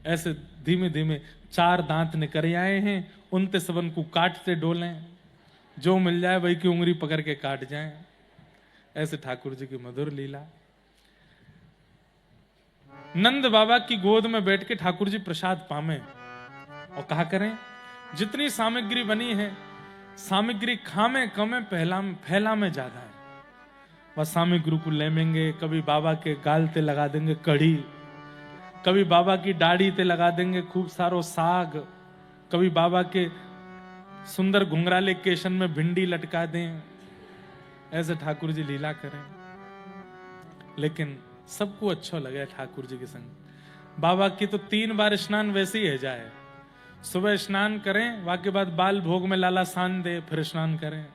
ऐसे धीमे धीमे 4 दांत निकल आए हैं, उनते सबन को काटते डोलें, जो मिल जाए वही की उंगली पकड़ के काट जाएं। ऐसे ठाकुर जी की मधुर लीला। नंद बाबा की गोद में बैठ के ठाकुर जी प्रसाद पामे और कहा करें जितनी सामग्री बनी है, सामग्री खामे कमे फैला में ज्यादा है। वह सामग्री को लेमेंगे, कभी बाबा के गाल ते लगा देंगे कढ़ी, कभी बाबा की दाढ़ी ते लगा देंगे खूब सारो साग, कभी बाबा के सुंदर घुंघराले केशन में भिंडी लटका दें। ऐसे ठाकुर जी लीला करें। लेकिन सबको अच्छा लगे ठाकुर जी के संग। बाबा की तो 3 बार स्नान वैसे ही है जाए। सुबह स्नान करें, वाके बाद बाल भोग में लाला सान दे, फिर स्नान करें।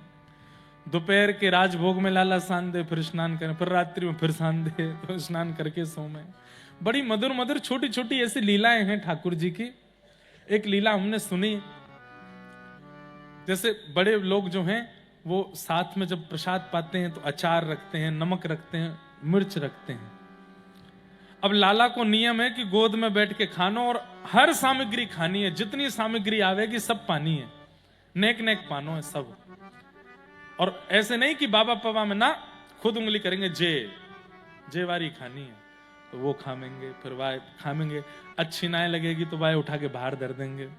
दोपहर के राजभोग में लाला सान दे, फिर स्नान करें, फिर रात्रि में फिर सान दे, तो स्नान करके सोमें। बड़ी मधुर मधुर छोटी छोटी ऐसी लीलाएं हैं ठाकुर जी की। एक लीला हमने सुनी, जैसे बड़े लोग जो हैं वो साथ में जब प्रसाद पाते हैं तो अचार रखते हैं, नमक रखते हैं, मिर्च रखते हैं। अब लाला को नियम है कि गोद में बैठ के खानो और हर सामग्री खानी है, जितनी सामग्री आवेगी सब पानी है, नेक नेक पानो है सब। और ऐसे नहीं कि बाबा पवा में ना, खुद उंगली करेंगे जे वारी खानी है तो वो खामेंगे, फिर वाय खामेंगे, अच्छी ना लगेगी तो वाय उठा के बाहर धर देंगे।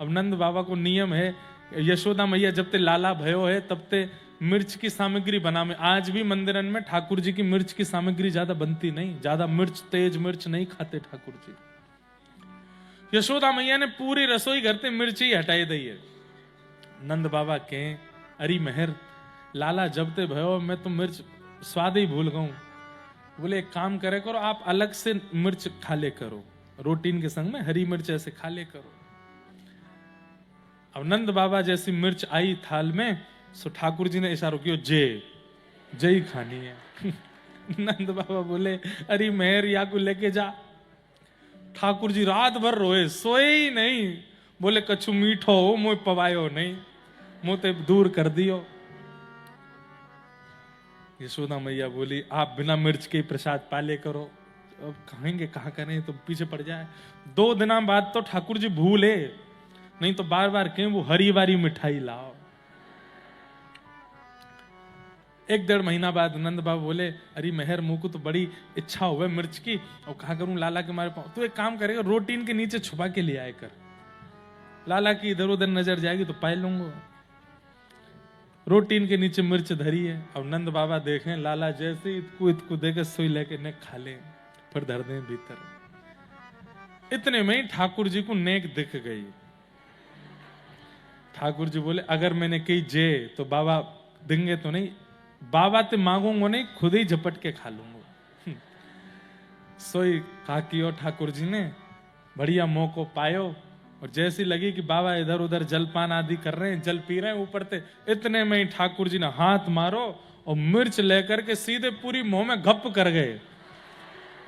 अब नंद बाबा को नियम है, यशोदा मैया जब ते लाला भयो है तब ते मिर्च की सामग्री बना में। आज भी मंदिरन में ठाकुर जी की मिर्च की सामग्री ज्यादा बनती नहीं, ज्यादा मिर्च तेज मिर्च नहीं खाते ठाकुर जी। यशोदा मैया ने पूरी रसोई घर से मिर्च ही हटाई दी है। नंद बाबा के अरे मेहर लाला जब ते भयो मैं तो मिर्च स्वाद ही भूल गऊं। बोले एक काम करे करो, आप अलग से मिर्च खा ले करो, रोटीन के संग में हरी मिर्च ऐसे खा ले करो। अब नंद बाबा जैसी मिर्च आई थाल में, सो ठाकुर जी ने इशारा किया जे ही खानी है। नंद बाबा बोले अरे मेहर या को लेके जा। ठाकुर जी रात भर रोए, सोए ही नहीं। बोले कछु मीठो हो मुझे पवायो नहीं, मुंह ते दूर कर दियो। यशोदा मैया बोली आप बिना मिर्च के प्रसाद पाले करो। अब कहेंगे कहाँ करें, तो पीछे पड़ जाए। 2 दिना बाद तो ठाकुर जी भूले, नहीं तो बार बार कहें वो हरी वारी मिठाई लाओ। 1-1.5 महीना बाद नंद बाबा बोले अरे मेहर मुंह को तो बड़ी इच्छा हुए मिर्च की, और कहा करूं लाला के मारे पाऊं। तो एक काम करेगा, रोटीन के नीचे छुपा के ले आए कर, लाला की इधर उधर नजर जाएगी तो पाए लूंगा। रोटीन के नीचे मिर्च धरी है। अब नंद बाबा देखें लाला जैसे इतकू देकर सुई लेके नेक खा ले, फिर धर दें भीतर। इतने में ही ठाकुर जी को नेक दिख गई। ठाकुर जी बोले अगर मैंने कही जे तो बाबा देंगे तो नहीं, बाबा ते मांगूंगा नहीं, खुद ही झपट के खा लूंगा। सोई काकियो ठाकुर जी ने बढ़िया मौको पायो, और जैसी लगी कि बाबा इधर उधर जलपान आदि कर रहे हैं, जल पी रहे हैं ऊपर ते, इतने में ही ठाकुर जी ने हाथ मारो और मिर्च लेकर के सीधे पूरी मुंह में घप कर गए।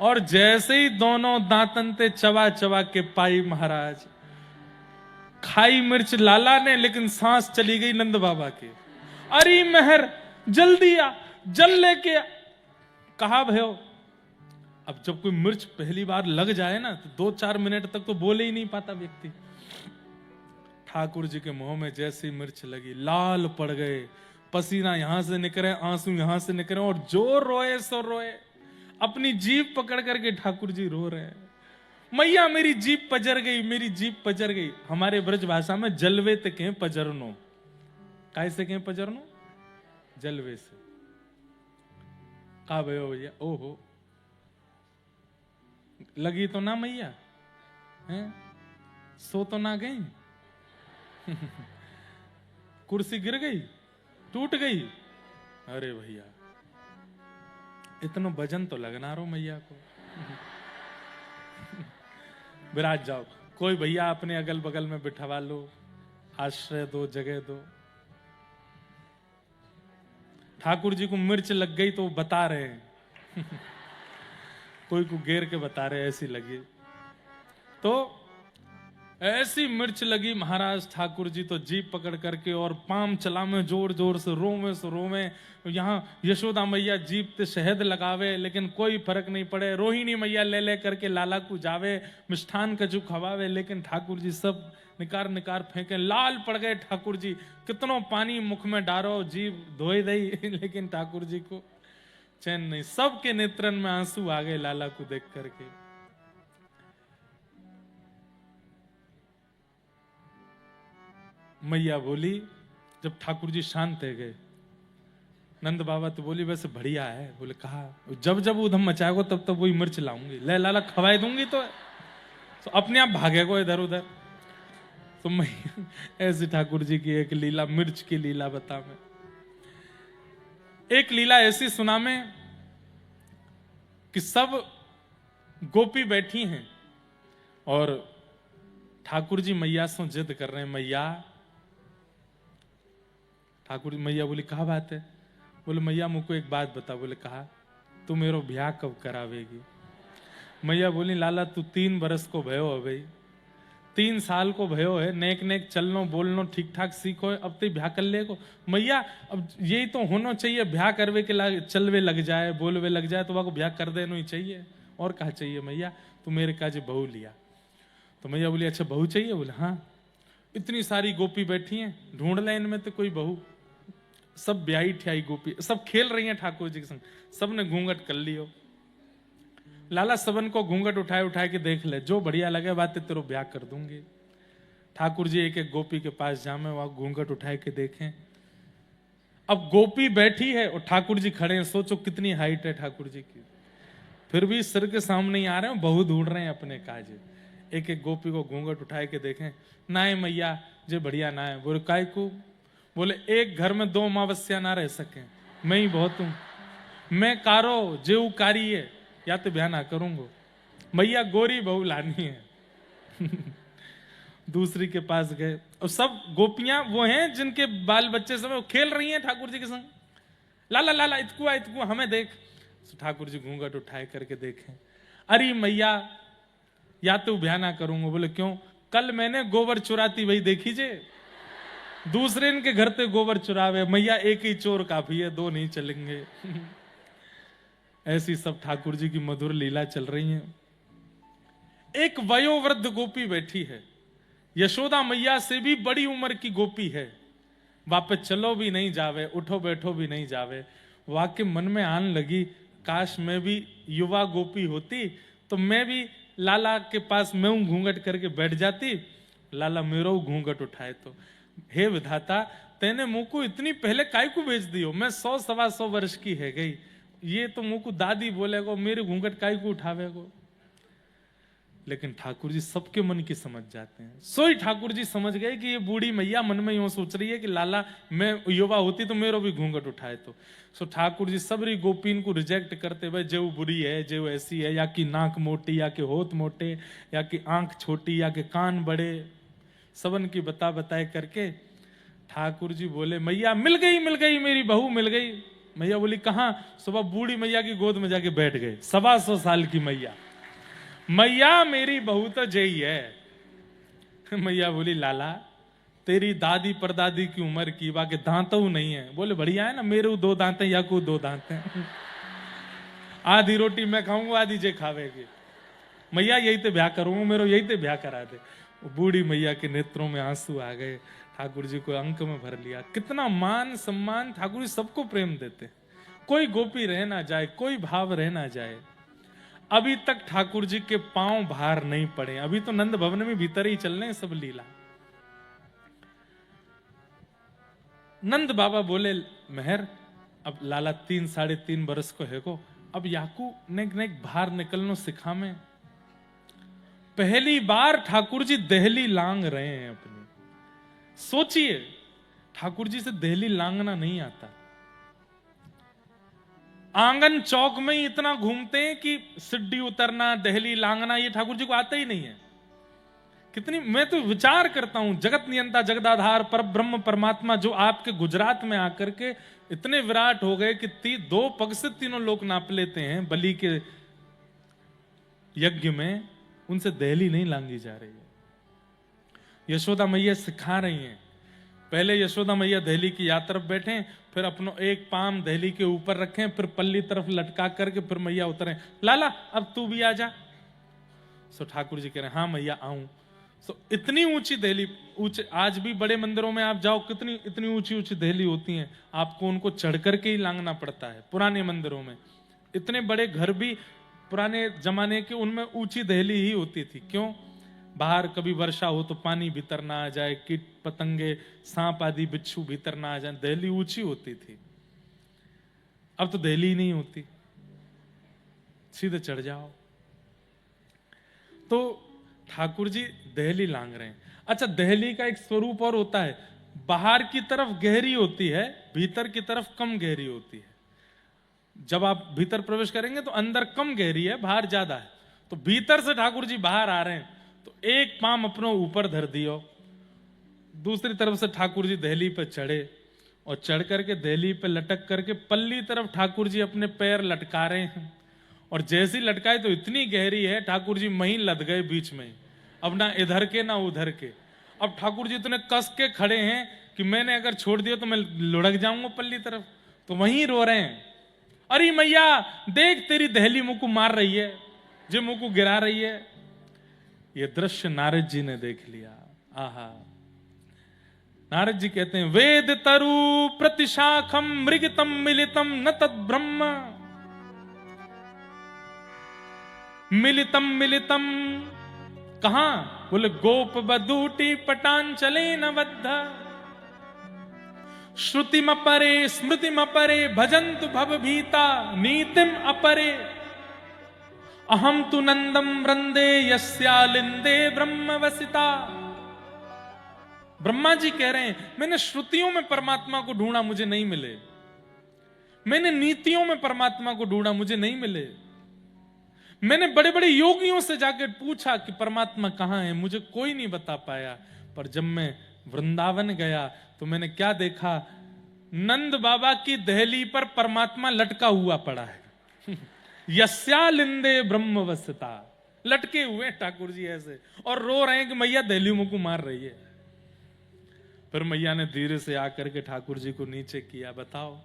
और जैसे ही दोनों दांतन ते चबा चबा के पाई महाराज, खाई मिर्च लाला ने, लेकिन सांस चली गई नंद बाबा की। अरे मेहर जल्दी आ, जल लेके आ। कहा भयो। अब जब कोई मिर्च पहली बार लग जाए ना तो 2-4 मिनट तक तो बोले ही नहीं पाता व्यक्ति। ठाकुर जी के मुंह में जैसी मिर्च लगी, लाल पड़ गए, पसीना यहां से निकले, आंसू यहां से निकले, और जो रोए सो रोए। अपनी जीभ पकड़ करके ठाकुर जी रो रहे हैं, मैया मेरी जीभ पजर गई, मेरी जीभ पजर गई। हमारे ब्रज भाषा में जलवे ते कहें पजरनो। कैसे कहें पजरनो? जलवे से। कहा भयो भैया, ओहो लगी तो ना मैया हैं, सो तो ना गई। कुर्सी गिर गई, टूट गई। अरे भैया इतना वजन तो लगना रो मैया को। विराज जाओ, कोई भैया अपने अगल बगल में बिठवा लो, आश्रय दो, जगह दो। ठाकुर जी को मिर्च लग गई तो बता रहे हैं। कोई को घेर के बता रहे ऐसी लगी। तो ऐसी मिर्च लगी महाराज ठाकुर जी तो जीप पकड़ करके और पाम चला में जोर जोर से रोवे। यहाँ यशोदा मैया जीप ते शहद लगावे लेकिन कोई फर्क नहीं पड़े। रोहिणी मैया ले ले करके लाला को जावे मिष्ठान कजू खवावे, लेकिन ठाकुर जी सब निकार निकार फेंके। लाल पड़ गए ठाकुर जी, कितनो पानी मुख में डारो जीभ धोई दई लेकिन ठाकुर जी को चैन नहीं। सबके नेत्रन में आंसू आ गए लाला को देख करके। मैया बोली, जब ठाकुर जी शांत है गए, नंद बाबा तो बोली वैसे बढ़िया है। बोले कहा जब जब उधम मचाएगो तब तब वही मिर्च लाऊंगी, ले लाला खवाई दूंगी तो अपने आप भागेगो इधर उधर। तो मैया ऐसी ठाकुर जी की एक लीला, मिर्च की लीला बता मैं। एक लीला ऐसी सुना मैं कि सब गोपी बैठी हैं और ठाकुर जी मैया से जिद कर रहे हैं। मैया, ठाकुर जी मैया बोली कहा बात है? बोले मैया मुझको एक बात बता। बोले कहा, तू मेरो ब्याह कब करावेगी? मैया बोली लाला तू 3 बरस को भयो है भाई, 3 साल को भयो है, नेक नेक चलनो बोलनो ठीक ठाक सीखो, अब तो ब्याह कर ले को। मैया अब यही तो होना चाहिए, ब्याह करवे के चलवे लग जाए बोलवे लग जाए तो वह को ब्याह कर देना ही चाहिए, और कहा चाहिए मैया? तू मेरे काजे बहू लिया। तो मैया बोली अच्छा बहू चाहिए? बोले हाँ। इतनी सारी गोपी बैठी हैं, ढूंढ ले इनमें तो कोई बहू। सब ब्याही ठियाई गोपी सब खेल रही हैं ठाकुर जी के संग, सबने घूंघट कर लियो। लाला सबन को घूंघट उठाए उठाए के देख ले, जो बढ़िया लगे बातें तेरो ब्याह कर दूंगी। ठाकुर जी एक एक गोपी के पास जामे, वहां घूंघट उठाए के देखें। अब गोपी बैठी है और ठाकुर जी खड़े हैं। सोचो कितनी हाइट है ठाकुर जी की, फिर भी सिर के सामने ही आ रहे हैं, बहू ढूंढ रहे हैं अपने काजे। एक एक गोपी को घूंघट उठाए के देखें। ना है मैया जे बढ़िया ना है। बोले काय को? बोले एक घर में 2 अमावस्या ना रह सके, मैं ही बहुत हूं, मैं कारो जेऊ कारी है, या तो ब्याह ना करूंगा। मैया गोरी बहू लानी है दूसरी के पास गए और सब गोपियां वो हैं जिनके बाल बच्चे समय खेल रही हैं ठाकुर जी के संग। लाला लाला इतकुआ इतकुआ हमें देख। तो ठाकुर जी घूंघट उठाए करके देखें, अरे मैया या तो ब्याह ना करूंगा। बोले क्यों? कल मैंने गोबर चुराती वही देखी जे, दूसरे इनके घर पे गोबर चुरावे। मैया एक ही चोर काफी है, 2 नहीं चलेंगे ऐसी सब ठाकुर जी की मधुर लीला चल रही है। एक वयोवृद्ध गोपी बैठी है, यशोदा मैया से भी बड़ी उम्र की गोपी है। वापस चलो भी नहीं जावे, उठो बैठो भी नहीं जावे। वाकई मन में आन लगी, काश मैं भी युवा गोपी होती तो मैं भी लाला के पास मैं घूंघट करके बैठ जाती, लाला मेरो घूंघट उठाए तो। हे विधाता, तेने मुंह को इतनी पहले काय को भेज दियो? मैं 100 सवा 100 वर्ष की है गई, ये तो मुंह को दादी बोलेगो, मेरे घूंघट काय को उठावेगो? लेकिन ठाकुर जी सबके मन की समझ जाते हैं। सोई ठाकुर जी समझ गए कि ये बूढ़ी मैया मन में यूं सोच रही है कि लाला मैं युवा होती तो मेरो भी घूंघट उठाए तो। सो ठाकुर जी सबरी गोपीन को रिजेक्ट करते हुए, जो बुरी है, जो ऐसी है, या कि नाक मोटी, या कि होठ मोटे, या कि आंख छोटी, या कि कान बड़े, सबन की बताए करके ठाकुर जी बोले मैया मिल गई मेरी बहू मिल गई। मैया बोली कहां? सुबह बूढ़ी मैया की गोद में जाके बैठ गए। 125 साल की मैया, मैया मेरी बहू तो जई है। मैया बोली लाला तेरी दादी परदादी की उम्र की, बाकी दांतों नहीं है। बोले बढ़िया है ना, मेरे 2 दांत हैं या को 2 दांत हैं आधी रोटी मैं खाऊंगा, आधी जे खावेगी। मैया यही तो ब्याह करूंगा, मेरे यही तो ब्याह करा दे। बूढ़ी मैया के नेत्रों में आंसू आ गए, ठाकुर जी को अंक में भर लिया। कितना मान सम्मान, ठाकुर जी सबको प्रेम देते, कोई गोपी रह ना जाए, कोई भाव रह ना जाए। अभी तक ठाकुर जी के पांव बाहर नहीं पड़े, अभी तो नंद भवन में भीतर ही चल रहे सब लीला। नंद बाबा बोले मेहर, अब लाला 3 साढ़े 3 बरस को है को, अब याकू नेक नेक बाहर निकलनो सिखा में। पहली बार ठाकुर जी दहली लांग रहे हैं अपनी। सोचिए ठाकुर जी से दहली लांगना नहीं आता। आंगन चौक में ही इतना घूमते हैं कि सिड्डी उतरना, दहली लांगना, ये ठाकुर जी को आता ही नहीं है। कितनी मैं तो विचार करता हूं, जगत नियंता जगदाधार पर ब्रह्म परमात्मा जो आपके गुजरात में आकर के इतने विराट हो गए कि 2 पग से 3 लोग नाप लेते हैं बलि के यज्ञ में, उनसे दहली नहीं लांगी जा रही है। यशोदा मैया सिखा रही हैं। पहले यशोदा मैया दहली की यात्रा बैठे, फिर अपनो एक पाम दहली के ऊपर रखें, फिर पल्ली तरफ लटका करके फिर मैया उतरे, लाला अब तू भी आ जा। सो ठाकुर जी कह रहे हैं हाँ मैया आऊं। सो इतनी ऊंची दहली, ऊंचे आज भी बड़े मंदिरों में आप जाओ, कितनी इतनी ऊंची ऊंची दहली होती हैं, आपको उनको चढ़ करके ही लांघना पड़ता है। पुराने मंदिरों में इतने बड़े घर भी पुराने जमाने के, उनमें ऊंची दहली ही होती थी। क्यों? बाहर कभी वर्षा हो तो पानी भीतर ना आ जाए, कीट पतंगे सांप आदि बिच्छू भीतर ना आ जाए, दहली ऊंची होती थी। अब तो दहली ही नहीं होती, सीधे चढ़ जाओ। तो ठाकुर जी दहली लांग रहे हैं। अच्छा, दहली का एक स्वरूप और होता है, बाहर की तरफ गहरी होती है, भीतर की तरफ कम गहरी होती है। जब आप भीतर प्रवेश करेंगे तो अंदर कम गहरी है, बाहर ज्यादा है। तो भीतर से ठाकुर जी बाहर आ रहे हैं, तो एक पाम अपनो ऊपर धर दियो, दूसरी तरफ से ठाकुर जी दहली पे चढ़े, और चढ़ करके दहली पे लटक करके पल्ली तरफ ठाकुर जी अपने पैर लटका रहे हैं। और जैसी लटकाए तो इतनी गहरी है, ठाकुर जी वहीं लद गए बीच में, अब ना इधर के ना उधर के। अब ठाकुर जी इतने कस के खड़े हैं कि मैंने अगर छोड़ दिया तो मैं लुढ़क जाऊंगा पल्ली तरफ, तो वहीं रो रहे हैं, अरे मैया देख तेरी दहली मुंह को मार रही है, जो मुंह को गिरा रही है। ये दृश्य नारद जी ने देख लिया। आहा, नारद जी कहते हैं वेद तरु प्रतिशाखम मृगतम मिलितम न तद ब्रह्म, मिलितम मिलितम कहां? बोले गोप बदूटी पटांचले न बद्ध, श्रुतिम अपरे स्मृतिम अपरे भजन्तु भव भीता नीतिम अपरे, अहम तु नंदम वृंदे यस्यालिंदे ब्रह्म वसिता। ब्रह्मा जी कह रहे हैं मैंने श्रुतियों में परमात्मा को ढूंढा, मुझे नहीं मिले। मैंने नीतियों में परमात्मा को ढूंढा, मुझे नहीं मिले। मैंने बड़े बड़े योगियों से जाकर पूछा कि परमात्मा कहां है, मुझे कोई नहीं बता पाया। पर जब मैं वृंदावन गया तो मैंने क्या देखा? नंद बाबा की दहली पर परमात्मा लटका हुआ पड़ा है। यस्यालिंदे ब्रह्म वसता, लटके हुए ठाकुर जी ऐसे, और रो रहे हैं कि मैया दहली मुंह को मार रही है। फिर मैया ने धीरे से आकर के ठाकुर जी को नीचे किया। बताओ,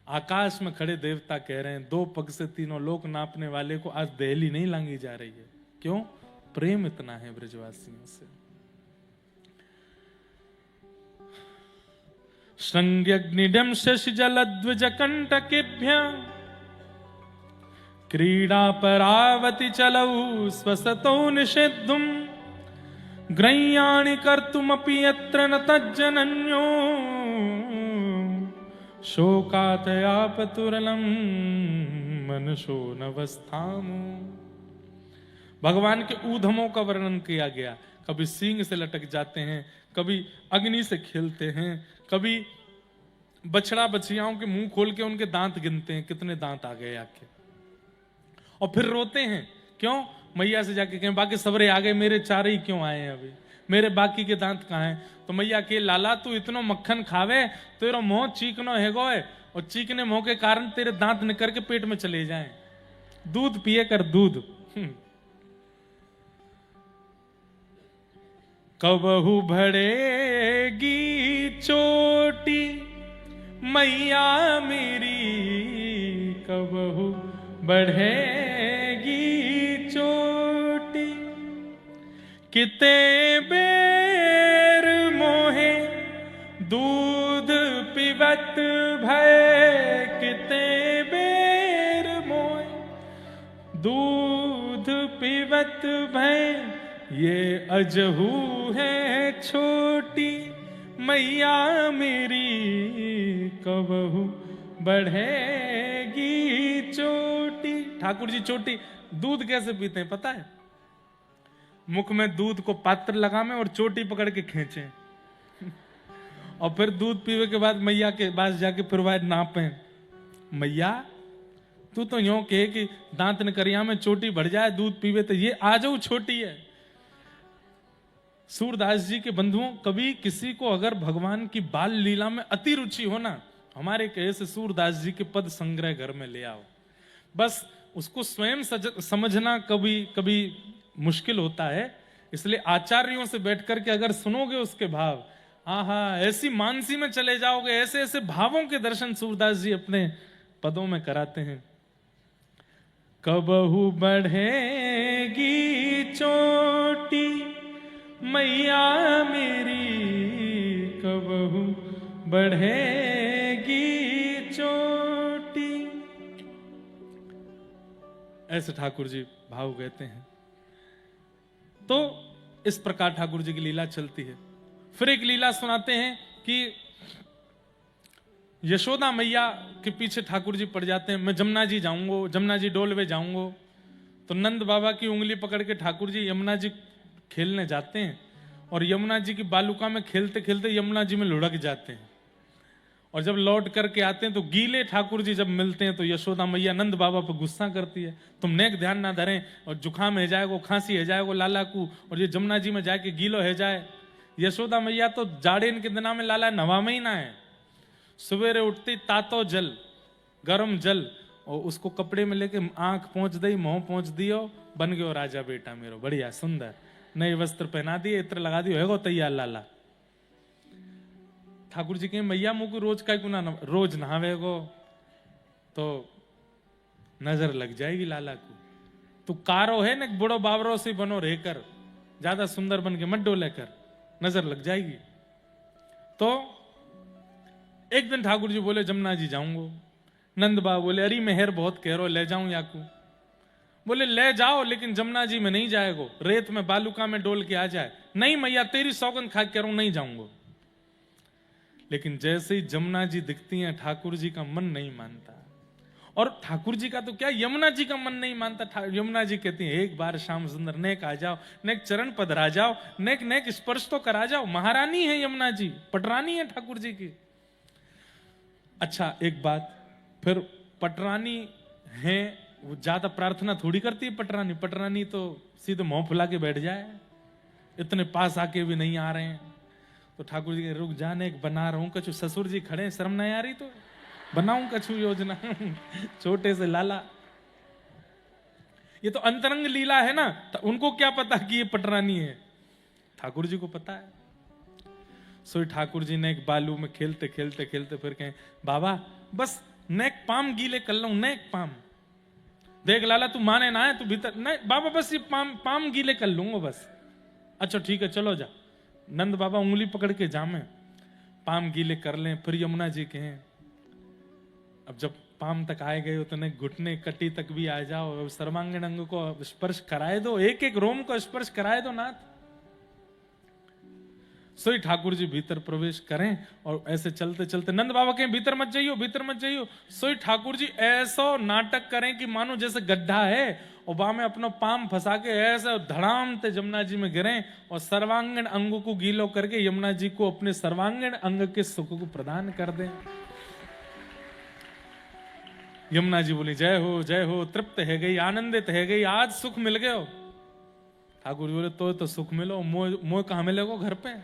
आकाश में खड़े देवता कह रहे हैं 2 पग से तीनों लोक नापने वाले को आज दहली नहीं लांगी जा रही है। क्यों? प्रेम इतना है ब्रजवासियों से। श्रृंग्यग्निडम शशि जलद्विज कंटकेभ्य क्रीडा परावति चलऊ स्वसतो निषेद्धुम, ग्रह्याणि कर्तुमपि यत्र न तज्जनन्यो, शोकातयापतुरलम मनशो नवस्थामो। भगवान के ऊधमों का वर्णन किया गया। कभी सींग से लटक जाते हैं, कभी अग्नि से खेलते हैं, कभी बछड़ा बछियाओं के मुंह खोल के उनके दांत गिनते हैं, कितने दांत आ गए आके, और फिर रोते हैं। क्यों? मैया से जाके कहें बाकी सबरे आ गए, मेरे 4 ही क्यों आए हैं अभी, मेरे बाकी के दांत कहाँ हैं? तो मैया के लाला तू इतनो मक्खन खावे, तेरा मुंह चीकनो है गोए, और चीकने मुंह के कारण तेरे दांत निकल के पेट में चले जाएं। दूध पिए कर दूध। कबहू भरेगी चोटी मैया मेरी, कबहू बढ़ेगी चोटी, किते बेर मोहे दूध पिबत भय, किते बेर मोहे दूध पिबत भय, ये अजहू है छोटी मैया मेरी, कबहू बढ़ेगी चोटी। ठाकुर जी चोटी दूध कैसे पीते हैं पता है? मुख में दूध को पात्र लगावे और चोटी पकड़ के खींचे, और फिर दूध पीने के बाद मैया के पास जाके फिर वह नापे। मैया तू तो यूं कहे कि दांत नकरिया में चोटी बढ़ जाए दूध पीवे, तो ये आ जाओ छोटी है। सूरदास जी के बंधुओं, कभी किसी को अगर भगवान की बाल लीला में अति रुचि हो ना, हमारे कहे से सूरदास जी के पद संग्रह घर में ले आओ। बस उसको स्वयं समझना कभी कभी मुश्किल होता है, इसलिए आचार्यों से बैठ करके अगर सुनोगे उसके भाव, आहा, ऐसी मानसी में चले जाओगे, ऐसे ऐसे भावों के दर्शन सूरदास जी अपने पदों में कराते हैं। कबहू बढ़ेगी चोटी मैया मेरी, कबहू बढ़ेगी चोटी, ऐसे ठाकुर जी भाव कहते हैं। तो इस प्रकार ठाकुर जी की लीला चलती है। फिर एक लीला सुनाते हैं कि यशोदा मैया के पीछे ठाकुर जी पड़ जाते हैं। मैं जमुना जी जाऊंगा, जमुना जी डोलवे जाऊंगा, तो नंद बाबा की उंगली पकड़ के ठाकुर जी यमुना जी खेलने जाते हैं और यमुना जी की बालुका में खेलते खेलते यमुना जी में लुढ़क जाते हैं। और जब लौट करके आते हैं तो गीले ठाकुर जी जब मिलते हैं तो यशोदा मैया नंद बाबा पर गुस्सा करती है, तुम नेक ध्यान ना धरें और जुकाम है जाएगो, खांसी है जाएगो लाला को, और ये जमुना जी में जाके गीलो है जाए। यशोदा मैया तो जाड़ेन के दिना में लाला नवा में ही ना है, सवेरे उठती तातो जल, गरम जल, और उसको कपड़े में लेके आंख पहुंच दी, मुंह पहुंच दियो, बन गयो राजा बेटा मेरो, बढ़िया सुंदर, नए वस्त्र पहना दिए, इत्र लगा दियो, है गो तैयार लाला। ठाकुर जी के मैया मुंह को रोज का गुना, रोज नहावेगो तो नजर लग जाएगी लाला को, तू कारो है न बड़ो बाबरो से बनो रहकर, ज्यादा सुंदर बन के मत डोले कर, नजर लग जाएगी। तो एक दिन ठाकुर जी बोले जमुना जी जाऊंगो। नंद बाबा बोले अरे मेहर बहुत कह रो, ले जाऊं याकू? बोले ले जाओ, लेकिन जमुना जी में नहीं जाएगो, रेत में बालुका में डोल के आ जाए। नहीं मैया तेरी सौगंध खा के नहीं जाऊंगो। लेकिन जैसे ही जमुना जी दिखती हैं ठाकुर जी का मन नहीं मानता, और ठाकुर जी का तो क्या, यमुना जी का मन नहीं मानता। यमुना जी कहती हैं एक बार श्याम सुंदर नेक आ जाओ, नेक चरण पधरा जाओ, नेक नेक स्पर्श तो करा जाओ। महारानी है यमुना जी, पटरानी है ठाकुर जी की। अच्छा एक बात, फिर पटरानी है, वो ज्यादा प्रार्थना थोड़ी करती है पटरानी, पटरानी तो सीधे मुंह फुला के बैठ जाए, इतने पास आके भी नहीं आ रहे हैं। तो ठाकुर जी के रुक जाने, एक बना रहा हूं कछु, ससुर जी खड़े, शर्म नहीं आ रही तो बनाऊं कछु योजना छोटे से लाला। ये तो अंतरंग लीला है ना, उनको क्या पता कि ये पटरानी है, ठाकुर जी को पता है। सो ठाकुर जी ने एक बालू में खेलते खेलते खेलते फिर कहें बाबा बस नेक पाम गीले कर लो, नेक पाम देख लाला, तू माने ना है, तू भीतर नहीं बाबा, बस ये पाम गीले कर लूंगा बस। अच्छा ठीक है चलो जा। नंद बाबा उंगली पकड़ के जामे, पाम गीले कर लें। फिर यमुना जी कहें अब जब पाम तक आए गए हो तो नहीं, घुटने कटी तक भी आ जाओ, सर्वांगीण अंग को स्पर्श कराए दो, एक एक रोम को स्पर्श कराए दो नाथ। सोई ठाकुर जी भीतर प्रवेश करें और ऐसे चलते चलते नंद बाबा के भीतर मत जाइयो, भीतर मत जाइयो। सोई ठाकुर जी ऐसा नाटक करें कि मानो जैसे गड्ढा है और वहां में अपना पाम फंसा के ऐसे धड़ाम ते यमुना जी में गिरे और सर्वांगीण अंग को गीलो करके यमुना जी को अपने सर्वांगीण अंग के सुख को प्रदान कर दें। यमुना जी बोली जय हो, तृप्त है गई, आनंदित है गई, आज सुख मिल गयो। ठाकुर जी बोले तो सुख मिलो, मोह कहां मिलेगो घर पे,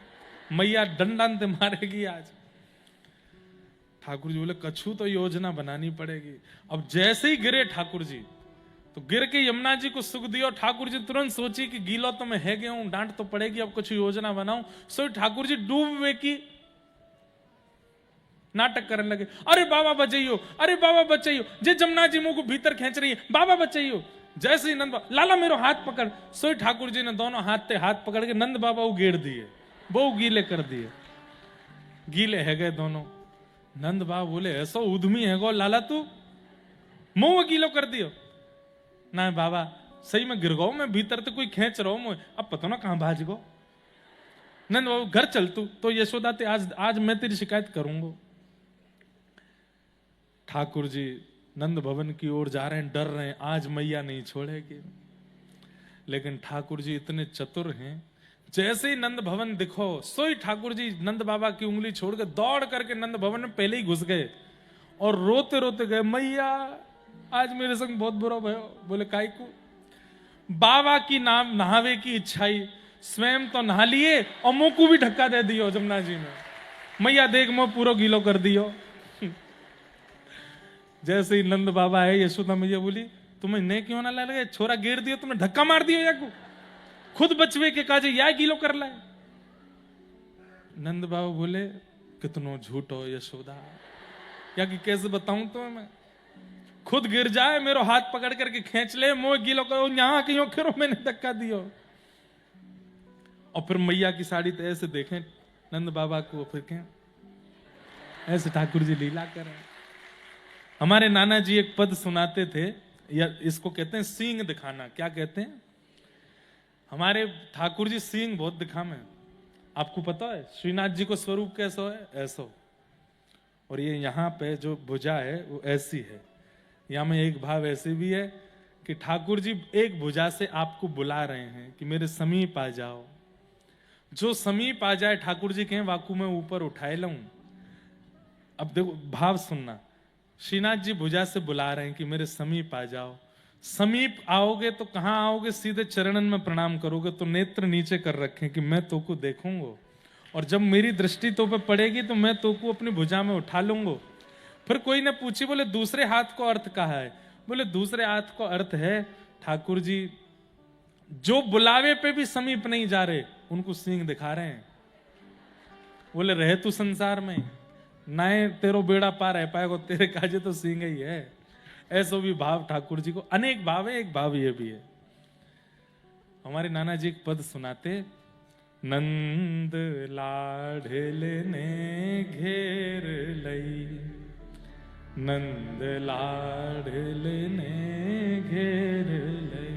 मैया डंडन ते मारेगी आज। ठाकुर जी बोले कछु तो योजना बनानी पड़ेगी। अब जैसे ही गिरे ठाकुर जी, तो गिर के यमुना जी को सुख दिया। ठाकुर जी तुरंत सोची कि गीलो तो मैं है गया हूं, डांट तो पड़ेगी, अब कुछ योजना बनाऊं। सो ठाकुर जी डूबे की नाटक करने लगे, अरे बाबा बचाइयो, अरे बाबा बचाइयो, जे जमुना जी मुंह को भीतर खींच रही है, बाबा बचाइयो। जैसे ही नंद लाला मेरो हाथ पकड़, सोई ठाकुर जी ने दोनों हाथ पकड़ के नंद बाबा को गेड़ दिए, वो गीले कर दिए, गीले है गए दोनों। नंद बाबा बोले ऐसा उद्यमी है गो लाला, तू मुंह गीलो कर दियो ना बाबा, सही में गिर गो, मैं भीतर तो कोई खींच रहा हूं, अब पता ना कहां भाज गो। नंद बाबू घर चल तू, तो यशोदा ते आज मैं तेरी शिकायत करूंगा। ठाकुर जी नंद भवन की ओर जा रहे हैं, डर रहे हैं आज मैया नहीं छोड़ेगी। लेकिन ठाकुर जी इतने चतुर हैं, जैसे ही नंद भवन दिखो सोई ठाकुर जी नंद बाबा की उंगली छोड़ के दौड़ करके नंद भवन में पहले ही घुस गए और रोते रोते गए, मैया आज मेरे संग बहुत बुरा भयो। बोले काय को? बाबा की नाम नहावे की इच्छाई, स्वयं तो नहा लिए और मुंह को भी ढक्का दे दियो जमुना जी में, मैया देख मुंह पूरा गीलो कर दियो। जैसे ही नंद बाबा है, यशोदा मैया बोली तुम्हें नहीं क्यों ना लगे, छोरा गिर दियो, तुमने धक्का मार दियो या को? खुद बचवे के काजे या गीलो कर लाए। नंद बाबू बोले कितनो झूठ हो यशोदा, या कि कैसे बताऊं तो मैं, खुद गिर जाए मेरो हाथ पकड़ करके खींच ले, मोह गीलो करो, यहां कहीं खिरो मैंने धक्का दियो। और फिर मैया की साड़ी तो ऐसे देखें नंद बाबा को, फिर कहें ऐसे ठाकुर जी लीला करें। हमारे नाना जी एक पद सुनाते थे, या इसको कहते हैं सींग दिखाना। क्या कहते हैं? हमारे ठाकुर जी सींग बहुत दिखावे। आपको पता है श्रीनाथ जी को स्वरूप कैसा है? ऐसा। और ये यहाँ पे जो भुजा है वो ऐसी है। यहाँ में एक भाव ऐसे भी है कि ठाकुर जी एक भुजा से आपको बुला रहे हैं कि मेरे समीप आ जाओ। जो समीप आ जाए ठाकुर जी कहें वाकू में ऊपर उठाए लूं। अब देखो भाव सुनना, श्रीनाथ जी भुजा से बुला रहे हैं कि मेरे समीप आ जाओ। समीप आओगे तो कहां आओगे? सीधे चरणन में प्रणाम करोगे तो नेत्र नीचे कर रखे कि मैं तो को देखूंगा, और जब मेरी दृष्टि तो पे पड़ेगी तो मैं तो को अपनी भुजा में उठा लूंगा। फिर कोई ने पूछी, बोले दूसरे हाथ को अर्थ कहा है? बोले दूसरे हाथ को अर्थ है ठाकुर जी जो बुलावे पे भी समीप नहीं जा रहे उनको सींग दिखा रहे हैं। बोले रहे तू संसार में, नाए तेरो बेड़ा पार है पाएगो, तेरे काजे तो सींग ही है। ऐसो भी भाव ठाकुर जी को, अनेक भाव है, एक भाव ये भी है। हमारे नाना जी एक पद सुनाते, नंद लाढ़ले ने घेर लई, नंद लाढ़ले ने घेर लई।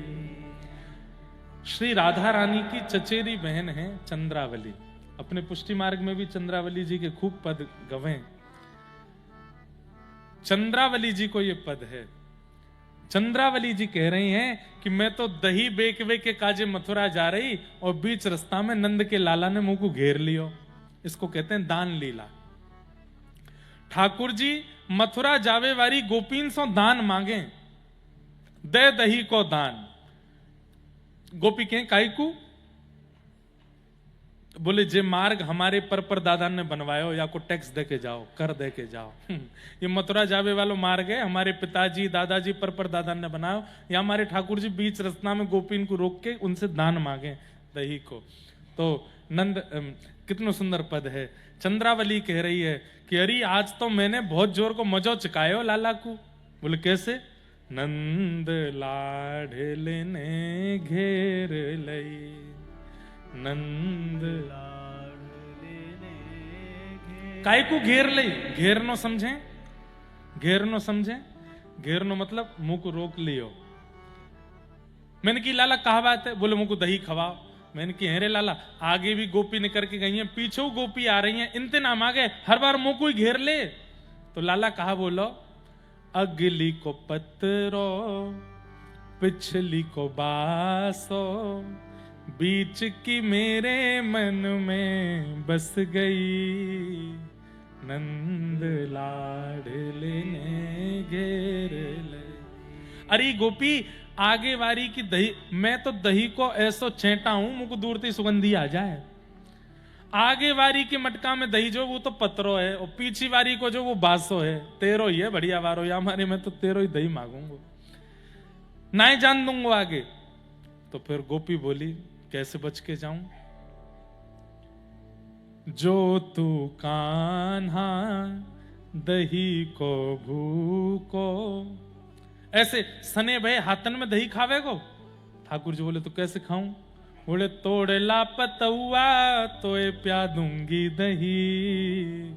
श्री राधा रानी की चचेरी बहन है चंद्रावली। अपने पुष्टि मार्ग में भी चंद्रावली जी के खूब पद गवे। चंद्रावली जी को ये पद है। चंद्रावली जी कह रही हैं कि मैं तो दही बेकवे के काजे मथुरा जा रही और बीच रास्ता में नंद के लाला ने मुंह को घेर लियो। इसको कहते हैं दान लीला। ठाकुर जी मथुरा जावे वारी गोपीन सो दान मांगे, दे दही को दान। गोपी कहें काईकू? बोले जे मार्ग हमारे पर दादा ने बनवायो या को टैक्स दे के जाओ, कर दे के जाओ। ये मथुरा जावे वालो मार्ग है, हमारे पिताजी दादाजी पर दादा ने बनाओ, या हमारे ठाकुर जी बीच रास्ता में गोपीन को रोक के उनसे दान मांगे दही को। तो नंद कितना सुंदर पद है। चंद्रावली कह रही है कि अरे आज तो मैंने बहुत जोर को मजो चकायो लाला को। बोले कैसे? नंद लाढ़ले ने घेर लई, नंद काय को घेर ले। घेर नो समझे? घेर नो समझे? घेर नो मतलब मुंह को रोक लियो। मैंने की लाला कहा बात है? बोले मुंह को दही खवाओ। मैंने की अरे लाला आगे भी गोपी निकल के गई है, पीछे गोपी आ रही है, इनते नाम आ गए, हर बार मुंह को ही घेर ले। तो लाला कहा बोलो, अगली को पत्रो पिछली को बासो, बीच की मेरे मन में बस गई, नंद लाढ़ले ने घेर ले। अरे गोपी आगे वारी की दही, मैं तो दही को ऐसो छेंटा हूं मुझको दूर से सुगंधी आ जाए। आगे वारी के मटका में दही जो वो तो पत्रो है, और पीछी वारी को जो वो बासो है। तेरो ही है बढ़िया वारो, या हमारे में तो तेरो ही दही मांगूंगा, ना ही जान दूंगा आगे। तो फिर गोपी बोली कैसे बच के जाऊं? जो तू कान्हा दही को भूको, ऐसे सने भय हाथन में दही खावे को। ठाकुर जी बोले तो कैसे खाऊं? बोले तोड़ ला पतुआ तो प्या दूंगी दही।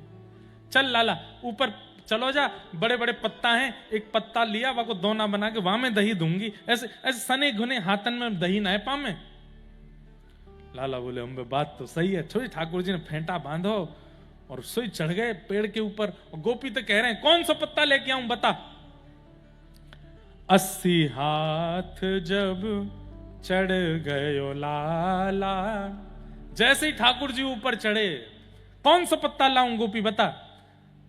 चल लाला ऊपर चलो जा, बड़े बड़े पत्ता हैं, एक पत्ता लिया वहां को दोना बना के वहां में दही दूंगी। ऐसे ऐसे सने घुने हाथन में दही ना पामे। लाला बोले हम बात तो सही है। छोड़ी ठाकुर जी ने फेंटा बांधो और सोई चढ़ गए पेड़ के ऊपर। गोपी तो कह रहे हैं कौन सा पत्ता लेके आऊं बता। 80 हाथ जब चढ़ गयो लाला, जैसे ही ठाकुर जी ऊपर चढ़े, कौन सा पत्ता लाऊं गोपी बता।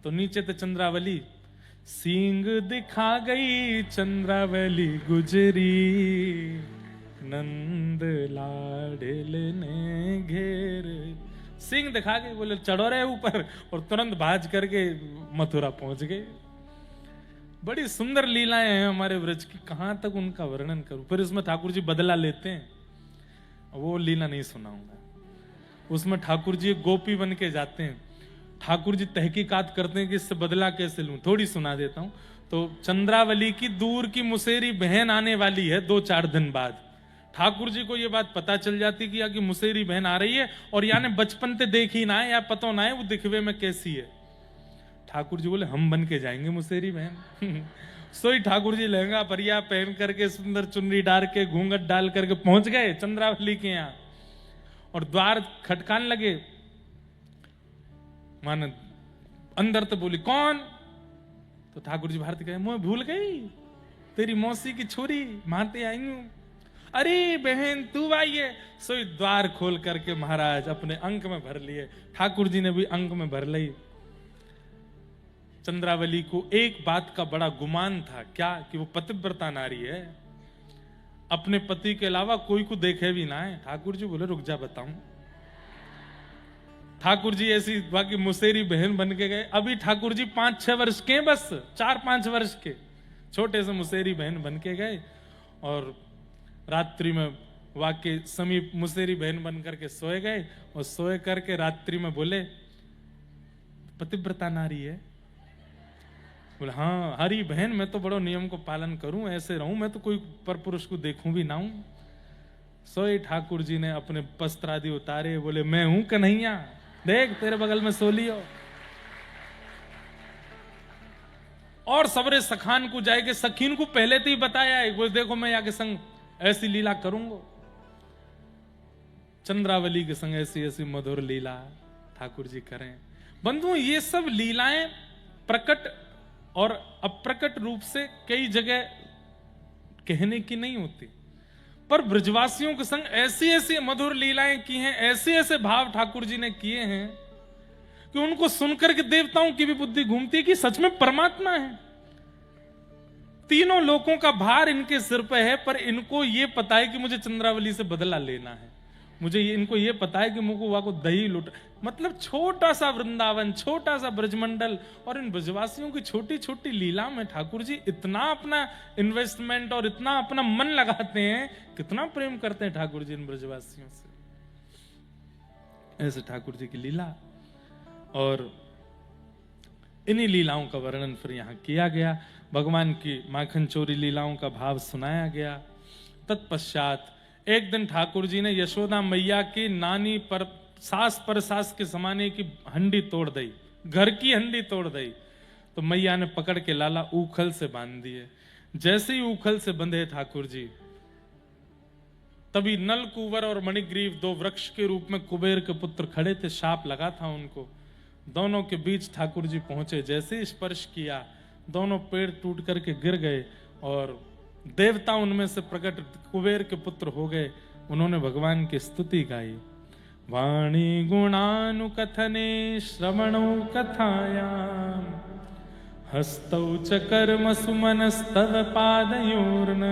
तो नीचे तो चंद्रावली सींग दिखा गई, चंद्रावली गुजरी, नंद लाढ़ले ने घेर। सिंह दिखा के बोले चढ़ो रहे ऊपर, और तुरंत भाज करके मथुरा पहुंच गए। बड़ी सुंदर लीलाएं हैं हमारे व्रज की, कहां तक उनका वर्णन करूं। फिर इसमें ठाकुर जी बदला लेते हैं। वो लीला नहीं सुनाऊंगा। उसमें ठाकुर जी एक गोपी बन के जाते हैं, ठाकुर जी तहकीकात करते हैं कि इससे बदला कैसे लूं, थोड़ी सुना देता हूं। तो चंद्रावली की दूर की मुसेरी बहन आने वाली है 2-4 दिन बाद। ठाकुर जी को ये बात पता चल जाती कि या कि मुसेरी बहन आ रही है और या ने बचपन से देखी ना है या पता ना है वो दिखवे में कैसी है। ठाकुर जी बोले हम बन के जाएंगे मुसेरी बहन। सोई ठाकुर जी लहंगा परिया पहन करके सुंदर चुनरी डाल के घूंघट डाल करके पहुंच गए चंद्रावली के यहाँ और द्वार खटकान लगे। मान अंदर तो बोली कौन? तो ठाकुर जी भारती कहे मुझे भूल गई, तेरी मौसी की छोरी माते आई हूं। अरे बहन तू आई है। सोई द्वार खोल करके महाराज अपने अंक में भर लिए। ठाकुर जी ने भी अंक में भर ली। चंद्रावली को एक बात का बड़ा गुमान था, क्या? कि वो पतिव्रता नारी है, अपने पति के अलावा कोई को देखे भी ना है। ठाकुर जी बोले रुक जा बताऊं। ठाकुर जी ऐसी बाकी मुसेरी बहन बन के गए। अभी ठाकुर जी 5-6 वर्ष के, बस 4-5 वर्ष के छोटे से मुसेरी बहन बन के गए और रात्रि में वाके समीप मुसेरी बहन बन करके सोए गए और सोए करके रात्रि में बोले पतिव्रता नारी है। बोले हाँ हरी बहन मैं तो बड़ो नियम को पालन करूं, ऐसे रहूं, मैं तो कोई पर पुरुष को देखूं भी ना हूं। सोए ठाकुर जी ने अपने वस्त्र आदि उतारे, बोले मैं हूं कन्हैया, देख तेरे बगल में सो लियो। और सबरे सखान को जाएगे, सखीन को पहले तो ही बताया है, बोले देखो मैं यहाँ के संग ऐसी लीला करूंगा। चंद्रावली के संग ऐसी ऐसी मधुर लीला ठाकुर जी करें। बंधुओं ये सब लीलाएं प्रकट और अप्रकट रूप से कई जगह कहने की नहीं होती, पर ब्रजवासियों के संग ऐसी ऐसी मधुर लीलाएं की हैं, ऐसे ऐसे भाव ठाकुर जी ने किए हैं कि उनको सुनकर के देवताओं की भी बुद्धि घूमती है कि सच में परमात्मा है। तीनों लोकों का भार इनके सिर पे है, पर इनको ये पता है कि मुझे चंद्रावली से बदला लेना है, मुझे इनको ये पता है कि मुझको वहां को दही लुट, मतलब छोटा सा वृंदावन, छोटा सा ब्रजमंडल और इन ब्रजवासियों की छोटी छोटी लीला में ठाकुर जी इतना अपना इन्वेस्टमेंट और इतना अपना मन लगाते हैं, कितना प्रेम करते हैं ठाकुर जी इन ब्रजवासियों से। ऐसे ठाकुर जी की लीला और इन्हीं लीलाओं का वर्णन फिर यहां किया गया। भगवान की माखन चोरी लीलाओं का भाव सुनाया गया। तत्पश्चात एक दिन ठाकुर जी ने यशोदा मैया की नानी पर सास पर सास के समाने की हंडी तोड़ दी, घर की हंडी तोड़ दी। तो मैया ने पकड़ के लाला ऊखल से बांध दिए। जैसे ही ऊखल से बंधे ठाकुर जी, तभी नल कुंवर और मणिग्रीव दो वृक्ष के रूप में कुबेर के पुत्र खड़े थे, शाप लगा था उनको। दोनों के बीच ठाकुर जी पहुंचे, जैसे ही स्पर्श किया दोनों पेड़ टूट करके गिर गए और देवता उनमें से प्रकट कुबेर के पुत्र हो गए। उन्होंने भगवान की स्तुति गाई। वाणी गुणानुकथने श्रवणो कथायाम हस्तौ च कर्म सुमनस्तव पादयोर्न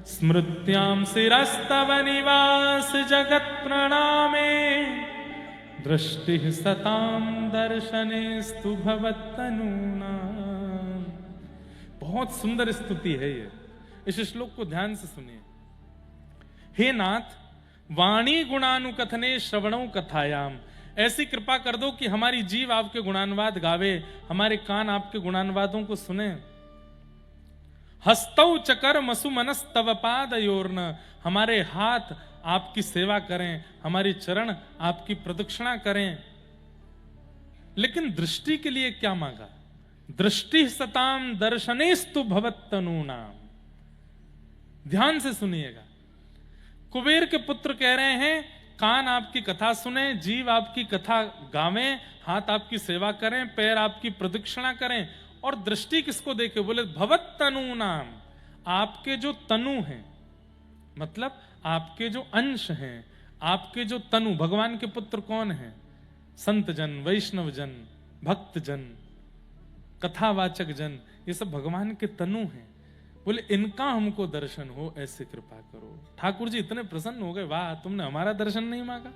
स्मृत्यां शिरस्तव निवास जगत प्रणामे दृष्टि सताम दर्शनेस्तु भवत्तनूना। बहुत सुंदर स्तुति है ये, इस श्लोक को ध्यान से सुनिए। हे नाथ, वाणी गुणानुकथने श्रवणों कथायाम, ऐसी कृपा कर दो कि हमारी जीव आपके गुणानुवाद गावे, हमारे कान आपके गुणानुवादों को सुने। हस्तौ चकर मसु मनस तव पादयोर्न, हमारे हाथ आपकी सेवा करें, हमारी चरण आपकी प्रदक्षिणा करें। लेकिन दृष्टि के लिए क्या मांगा? दृष्टि सताम दर्शनेस्तु भवत्तनूनाम। ध्यान से सुनिएगा। कुबेर के पुत्र कह रहे हैं कान आपकी कथा सुने, जीव आपकी कथा गावें, हाथ आपकी सेवा करें, पैर आपकी प्रदक्षिणा करें, और दृष्टि किसको देखे? बोले भवत्तनूनाम, आपके जो तनु हैं, मतलब आपके जो अंश हैं, आपके जो तनु। भगवान के पुत्र कौन हैं? संत जन, वैष्णव जन, भक्त जन, कथावाचक जन, ये सब भगवान के तनु हैं। बोले इनका हमको दर्शन हो, ऐसे कृपा करो। ठाकुर जी इतने प्रसन्न हो गए, वाह तुमने हमारा दर्शन नहीं मांगा।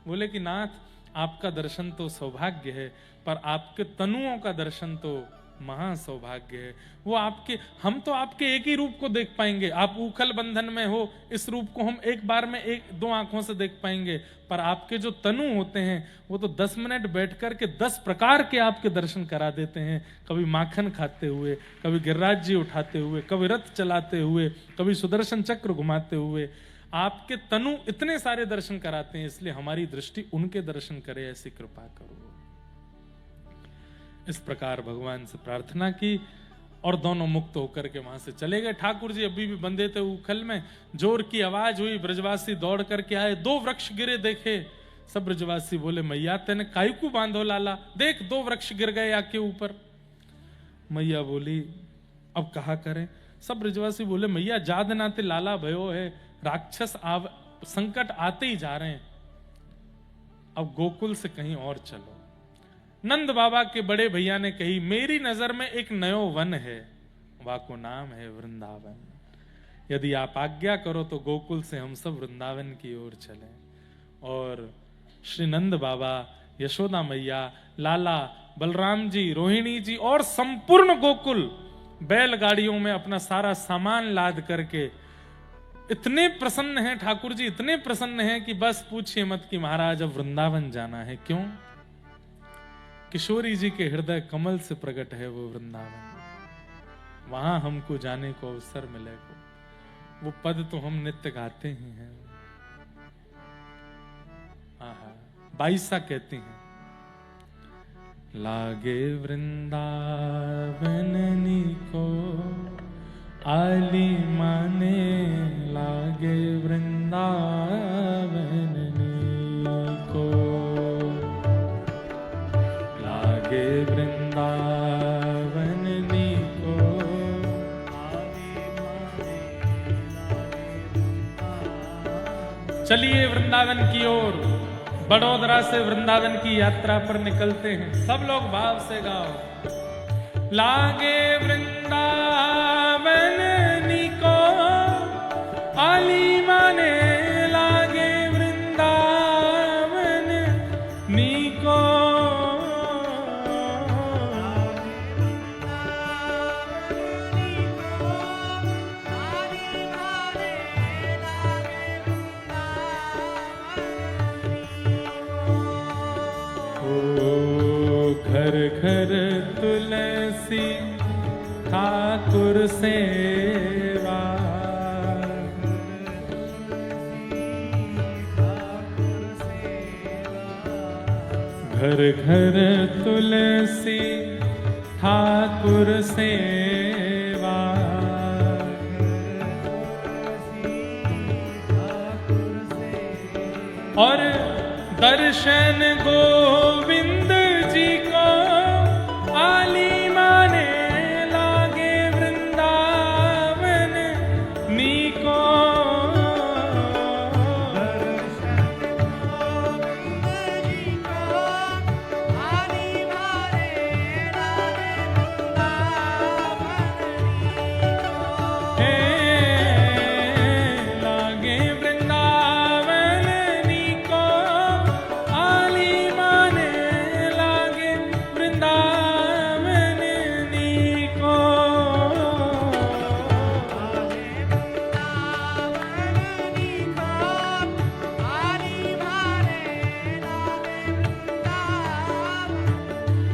बोले कि नाथ आपका दर्शन तो सौभाग्य है, पर आपके तनुओं का दर्शन तो महा सौभाग्य है। वो आपके, हम तो आपके एक ही रूप को देख पाएंगे। आप उखल बंधन में हो, इस रूप को हम एक बार में एक दो आंखों से देख पाएंगे, पर आपके जो तनु होते हैं वो तो 10 मिनट बैठ कर के 10 प्रकार के आपके दर्शन करा देते हैं। कभी माखन खाते हुए, कभी गिरिराज जी उठाते हुए, कभी रथ चलाते हुए, कभी सुदर्शन चक्र घुमाते हुए, आपके तनु इतने सारे दर्शन कराते हैं। इसलिए हमारी दृष्टि उनके दर्शन करे, ऐसी कृपा करो। इस प्रकार भगवान से प्रार्थना की और दोनों मुक्त होकर के वहां से चले गए। ठाकुर जी अभी भी बंधे थे उखल में। जोर की आवाज हुई, ब्रजवासी दौड़ करके आए। 2 वृक्ष गिरे देखे। सब ब्रजवासी बोले, मैया तेने काई को बांधो लाला, देख 2 वृक्ष गिर गए आके ऊपर। मैया बोली, अब कहा करें। सब ब्रजवासी बोले, मैया जाद नाते लाला भयो है, राक्षस संकट आते ही जा रहे हैं, अब गोकुल से कहीं और चलो। नंद बाबा के बड़े भैया ने कही, मेरी नजर में एक नयो वन है, वाको नाम है वृंदावन। यदि आप आज्ञा करो तो गोकुल से हम सब वृंदावन की ओर चलें। और श्री नंद बाबा, यशोदा मैया, लाला, बलराम जी, रोहिणी जी और संपूर्ण गोकुल बैलगाड़ियों में अपना सारा सामान लाद करके इतने प्रसन्न हैं ठाकुर जी, इतने प्रसन्न हैं कि बस पूछिए मत कि महाराज अब वृंदावन जाना है। क्यों? किशोरी जी के हृदय कमल से प्रकट है वो वृंदावन, वहां हमको जाने को अवसर मिलेगा। वो पद तो हम नित्य गाते ही हैं। बाईसा कहती हैं, लागे वृंदावन को आली माने, लागे वृंदावन को, लागे वृंदावन को आली माने, चलिए वृंदावन की ओर। बड़ोदरा से वृंदावन की यात्रा पर निकलते हैं। सब लोग भाव से गाओ, लागे वृंदावन को आली माने, लागे वृंदावन को, घर घर तुलसी ठाकुर सेवा, घर घर तुलसी ठाकुर सेवा, और दर्शन गोविंद जी को आली माने, लागे वृंदावन को,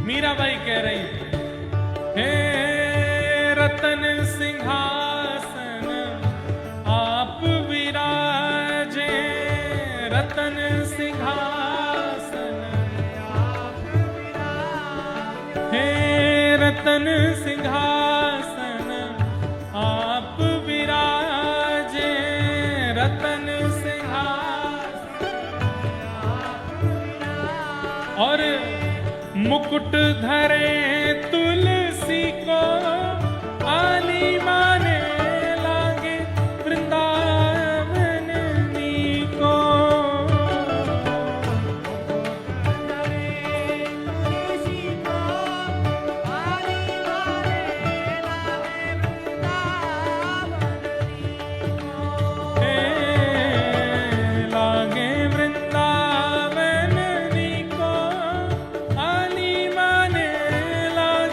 मीराबाई कह रही, हे रतन सिंहासन आप विराजे, रतन सिंहासन आप विराजे, हे रतन सिंहासन आप विराजे, रतन सिंहासन आप विराजे, और मुकुट धरे तुलसी को आली माने, लागे वृंदावन को, तुलसी को आली माने, लागे वृंदावन को, लागे वृंदावन को आली माने, लागे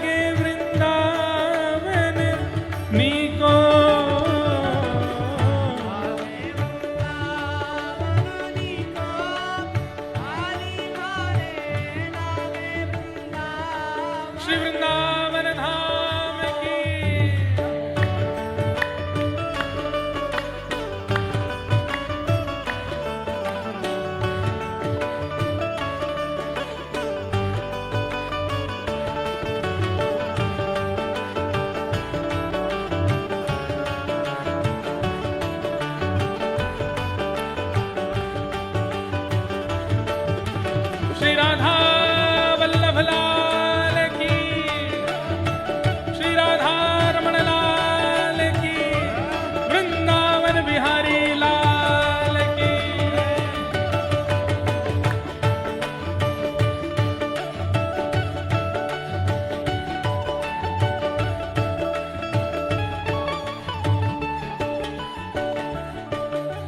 श्री राधा वल्लभ लाल की, श्री राधा रमण लाल की, वृंदावन बिहारी लाल की।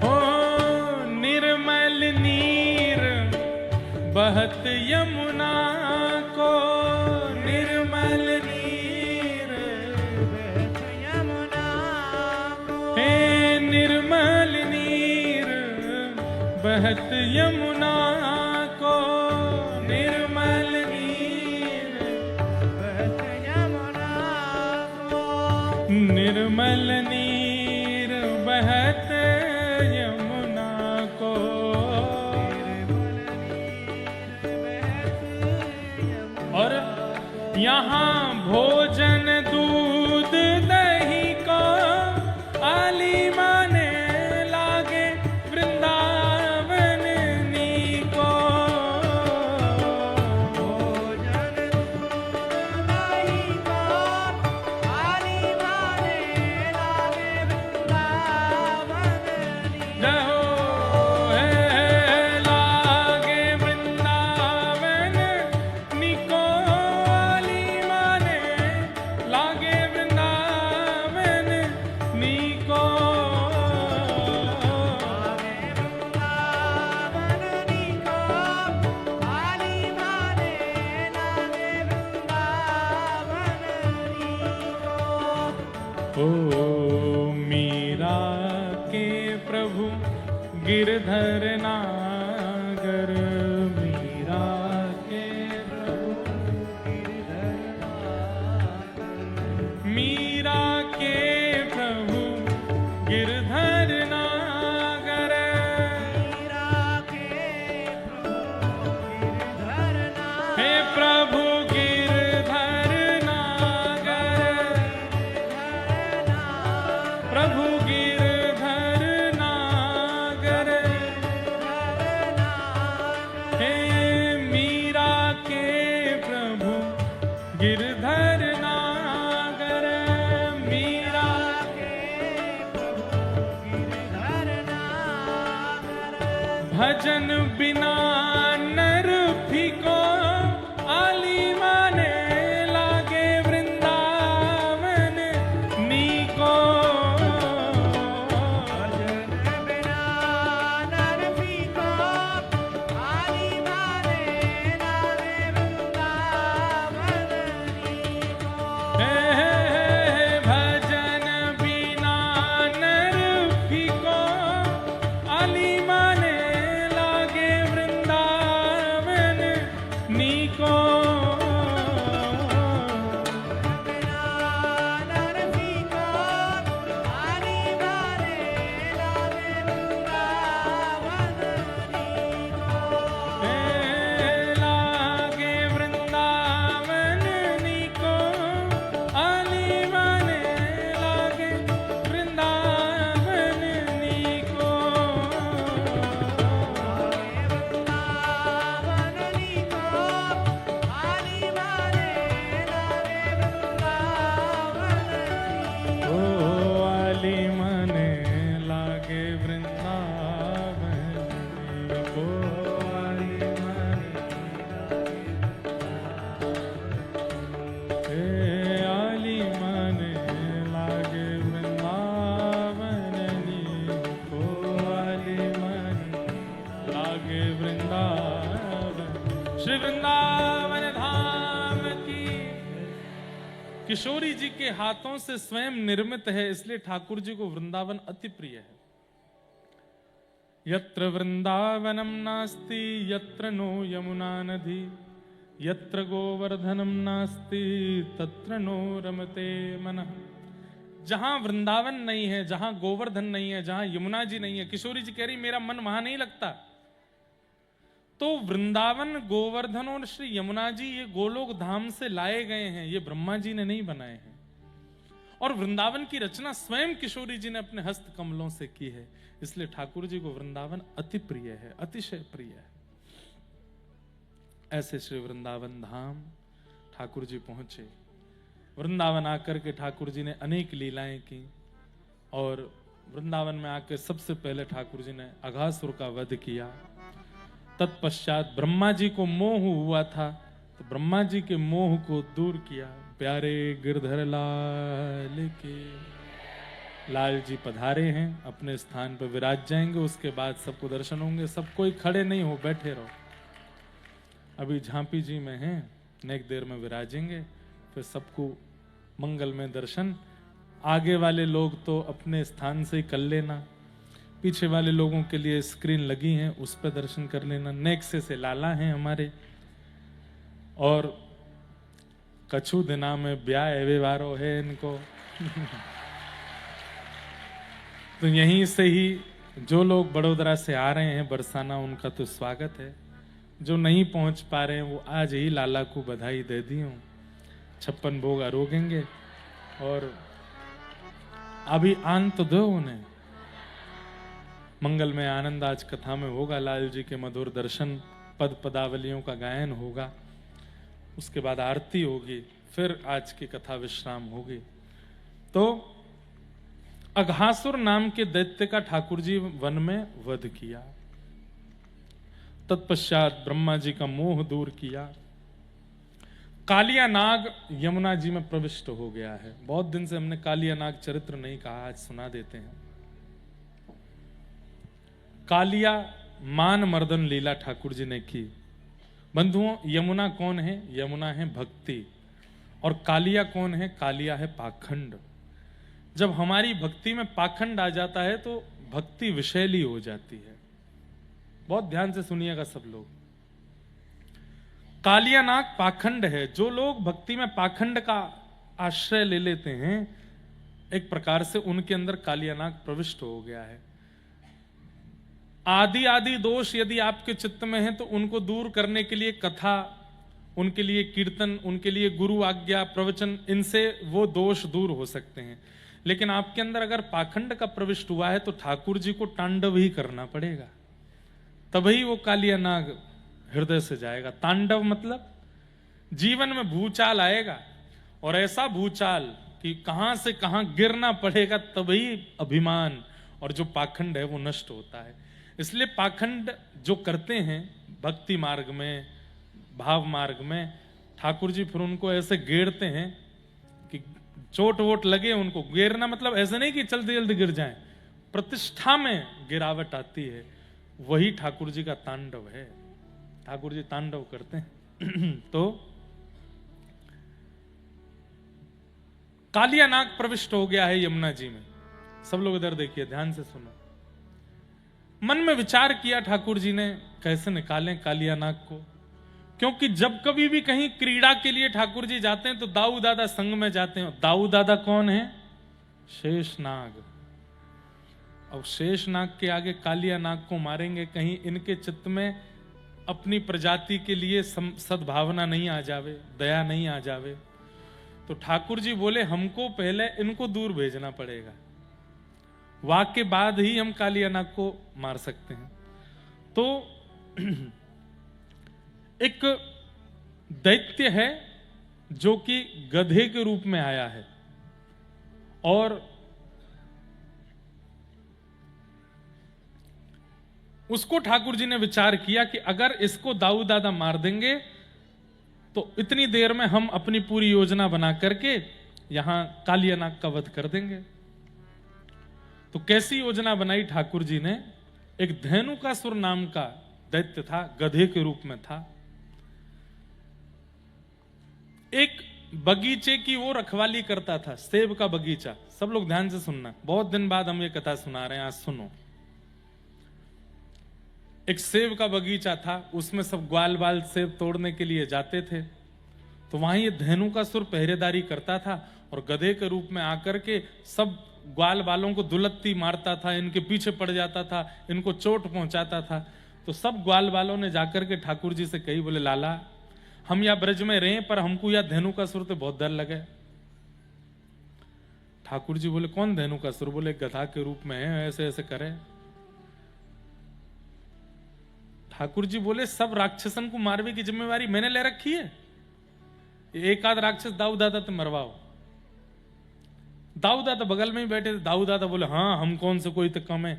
ओ निर्मल नीर बहत यमुना को, निर्मल नीर बहत यमुना को, हे निर्मल नीर बहत यमुना को, निर्मल नीर बहत यमुना को, निर्मल नीर बहत यमुना को। और यहाँ भोजन दूध दही को आली माने लागे वृंदावन नीको। भोजन दूध दही को आली माने लागे वृंदावन नीको। ओ मीरा के प्रभु गिरधर नागर, मीरा के प्रभु गिरधर नागर, मीरा के प्रभु गिरधर नागर, मीरा के प्रभु गिरधर नागर, हे प्रभु गिरधर नागर, प्रभु गिरधर नागर, हे मीरा के प्रभु गिरधर नागर, मीरा के प्रभु गिरधर नागर। भजन बिना नर फीको आली माने लागे वृंदावन नीको। श्री वृंदावन धाम की। किशोरी जी के हाथों से स्वयं निर्मित है, इसलिए ठाकुर जी को वृंदावन अति प्रिय है। यत्र वृंदावनम नास्ति यत्र नो यमुना नदी, यत्र गोवर्धनम नास्ति तत्र नो रमते मनः। जहां वृंदावन नहीं है, जहां गोवर्धन नहीं है, जहां यमुना जी नहीं है, किशोरी जी कह रही मेरा मन वहां नहीं लगता। तो वृंदावन, गोवर्धन और श्री यमुना जी ये गोलोक धाम से लाए गए हैं, ये ब्रह्मा जी ने नहीं बनाए हैं। और वृंदावन की रचना स्वयं किशोरी जी ने अपने हस्त कमलों से की है, इसलिए ठाकुर जी को वृंदावन अति प्रिय है, अतिशय प्रिय है। ऐसे श्री वृंदावन धाम ठाकुर जी पहुंचे। वृंदावन आकर के ठाकुर जी ने अनेक लीलाएं की और वृंदावन में आकर सबसे पहले ठाकुर जी ने अघासुर का वध किया। तत्पश्चात ब्रह्मा जी को मोह हुआ था तो ब्रह्मा जी के मोह को दूर किया। प्यारे गिरधर लाल के लाल जी पधारे हैं, अपने स्थान पर विराज जाएंगे। उसके बाद सबको दर्शन होंगे। सब कोई खड़े नहीं हो, बैठे रहो। अभी झांपी जी में हैं, नेक देर में विराजेंगे, फिर सबको मंगल में दर्शन। आगे वाले लोग तो अपने स्थान से ही कर लेना, पीछे वाले लोगों के लिए स्क्रीन लगी हैं, उस पर दर्शन कर लेना। नेक्से से लाला हैं हमारे, और कछु दिना में ब्याह एवे वारो है इनको। तो यहीं से ही जो लोग बड़ोदरा से आ रहे हैं बरसाना, उनका तो स्वागत है। जो नहीं पहुंच पा रहे हैं वो आज ही लाला को बधाई दे दी हूं। 56 भोग आरोगेंगे और अभी आन तो दो उन्हें। मंगल में आनंद आज कथा में होगा। लाल जी के मधुर दर्शन, पद पदावलियों का गायन होगा, उसके बाद आरती होगी, फिर आज की कथा विश्राम होगी। तो अघासुर नाम के दैत्य का ठाकुर जी वन में वध किया। तत्पश्चात ब्रह्मा जी का मोह दूर किया। कालिया नाग यमुना जी में प्रविष्ट हो गया है। बहुत दिन से हमने कालिया नाग चरित्र नहीं कहा, आज सुना देते हैं। कालिया मान मर्दन लीला ठाकुर जी ने की। बंधुओं, यमुना कौन है? यमुना है भक्ति। और कालिया कौन है? कालिया है पाखंड। जब हमारी भक्ति में पाखंड आ जाता है तो भक्ति विषैली हो जाती है। बहुत ध्यान से सुनिएगा सब लोग। कालिया नाग पाखंड है। जो लोग भक्ति में पाखंड का आश्रय ले लेते हैं, एक प्रकार से उनके अंदर कालिया नाग प्रविष्ट हो गया है। आदि आदि दोष यदि आपके चित्त में है तो उनको दूर करने के लिए कथा, उनके लिए कीर्तन, उनके लिए गुरु आज्ञा, प्रवचन, इनसे वो दोष दूर हो सकते हैं। लेकिन आपके अंदर अगर पाखंड का प्रविष्ट हुआ है तो ठाकुर जी को तांडव ही करना पड़ेगा, तभी वो कालिया नाग हृदय से जाएगा। तांडव मतलब जीवन में भूचाल आएगा, और ऐसा भूचाल कि कहां से कहां गिरना पड़ेगा, तभी अभिमान और जो पाखंड है वो नष्ट होता है। इसलिए पाखंड जो करते हैं भक्ति मार्ग में, भाव मार्ग में, ठाकुर जी फिर उनको ऐसे गेरते हैं कि चोट वोट लगे उनको। गिरना मतलब ऐसे नहीं कि जल्दी जल्दी गिर जाएं, प्रतिष्ठा में गिरावट आती है। वही ठाकुर जी का तांडव है। ठाकुर जी तांडव करते हैं। तो कालिया नाग प्रविष्ट हो गया है यमुना जी में। सब लोग इधर देखिए, ध्यान से सुनो। मन में विचार किया ठाकुर जी ने कैसे निकालें कालिया नाग को, क्योंकि जब कभी भी कहीं क्रीड़ा के लिए ठाकुर जी जाते हैं तो दाऊ दादा संग में जाते हैं। दाऊ दादा कौन है? शेषनाग। अब शेषनाग के आगे कालिया नाग को मारेंगे, कहीं इनके चित्त में अपनी प्रजाति के लिए सद्भावना नहीं आ जावे, दया नहीं आ जावे। तो ठाकुर जी बोले हमको पहले इनको दूर भेजना पड़ेगा, वाक के बाद ही हम कालिया नाग को मार सकते हैं। तो एक दैत्य है जो कि गधे के रूप में आया है, और उसको ठाकुर जी ने विचार किया कि अगर इसको दाऊ दादा मार देंगे तो इतनी देर में हम अपनी पूरी योजना बना करके यहां कालिया नाग का वध कर देंगे। तो कैसी योजना बनाई ठाकुर जी ने? एक धेनुकासुर नाम का दैत्य था, गधे के रूप में था। एक बगीचे की वो रखवाली करता था, सेब का बगीचा। सब लोग ध्यान से सुनना, बहुत दिन बाद हम ये कथा सुना रहे हैं, आज सुनो। एक सेब का बगीचा था, उसमें सब ग्वाल बाल सेब तोड़ने के लिए जाते थे। तो वहां ये धेनुकासुर पहरेदारी करता था और गधे के रूप में आकर के सब ग्वाल बालों को दुलत्ती मारता था, इनके पीछे पड़ जाता था, इनको चोट पहुंचाता था। तो सब ग्वाल बालों ने जाकर के ठाकुर जी से कही, बोले लाला हम या ब्रज में रहे पर हमको या धेनुकासुर से बहुत डर लगे। ठाकुर जी बोले कौन धेनुकासुर? बोले गधा के रूप में है, ऐसे ऐसे करे। ठाकुर जी बोले सब राक्षसन को मारने की जिम्मेवारी मैंने ले रखी है, एक आध राक्षस दाऊ दादा तो मरवाओ। दाऊ दादा बगल में ही बैठे थे। दाऊ दादा बोले हाँ हम कौन से कोई तो कम है,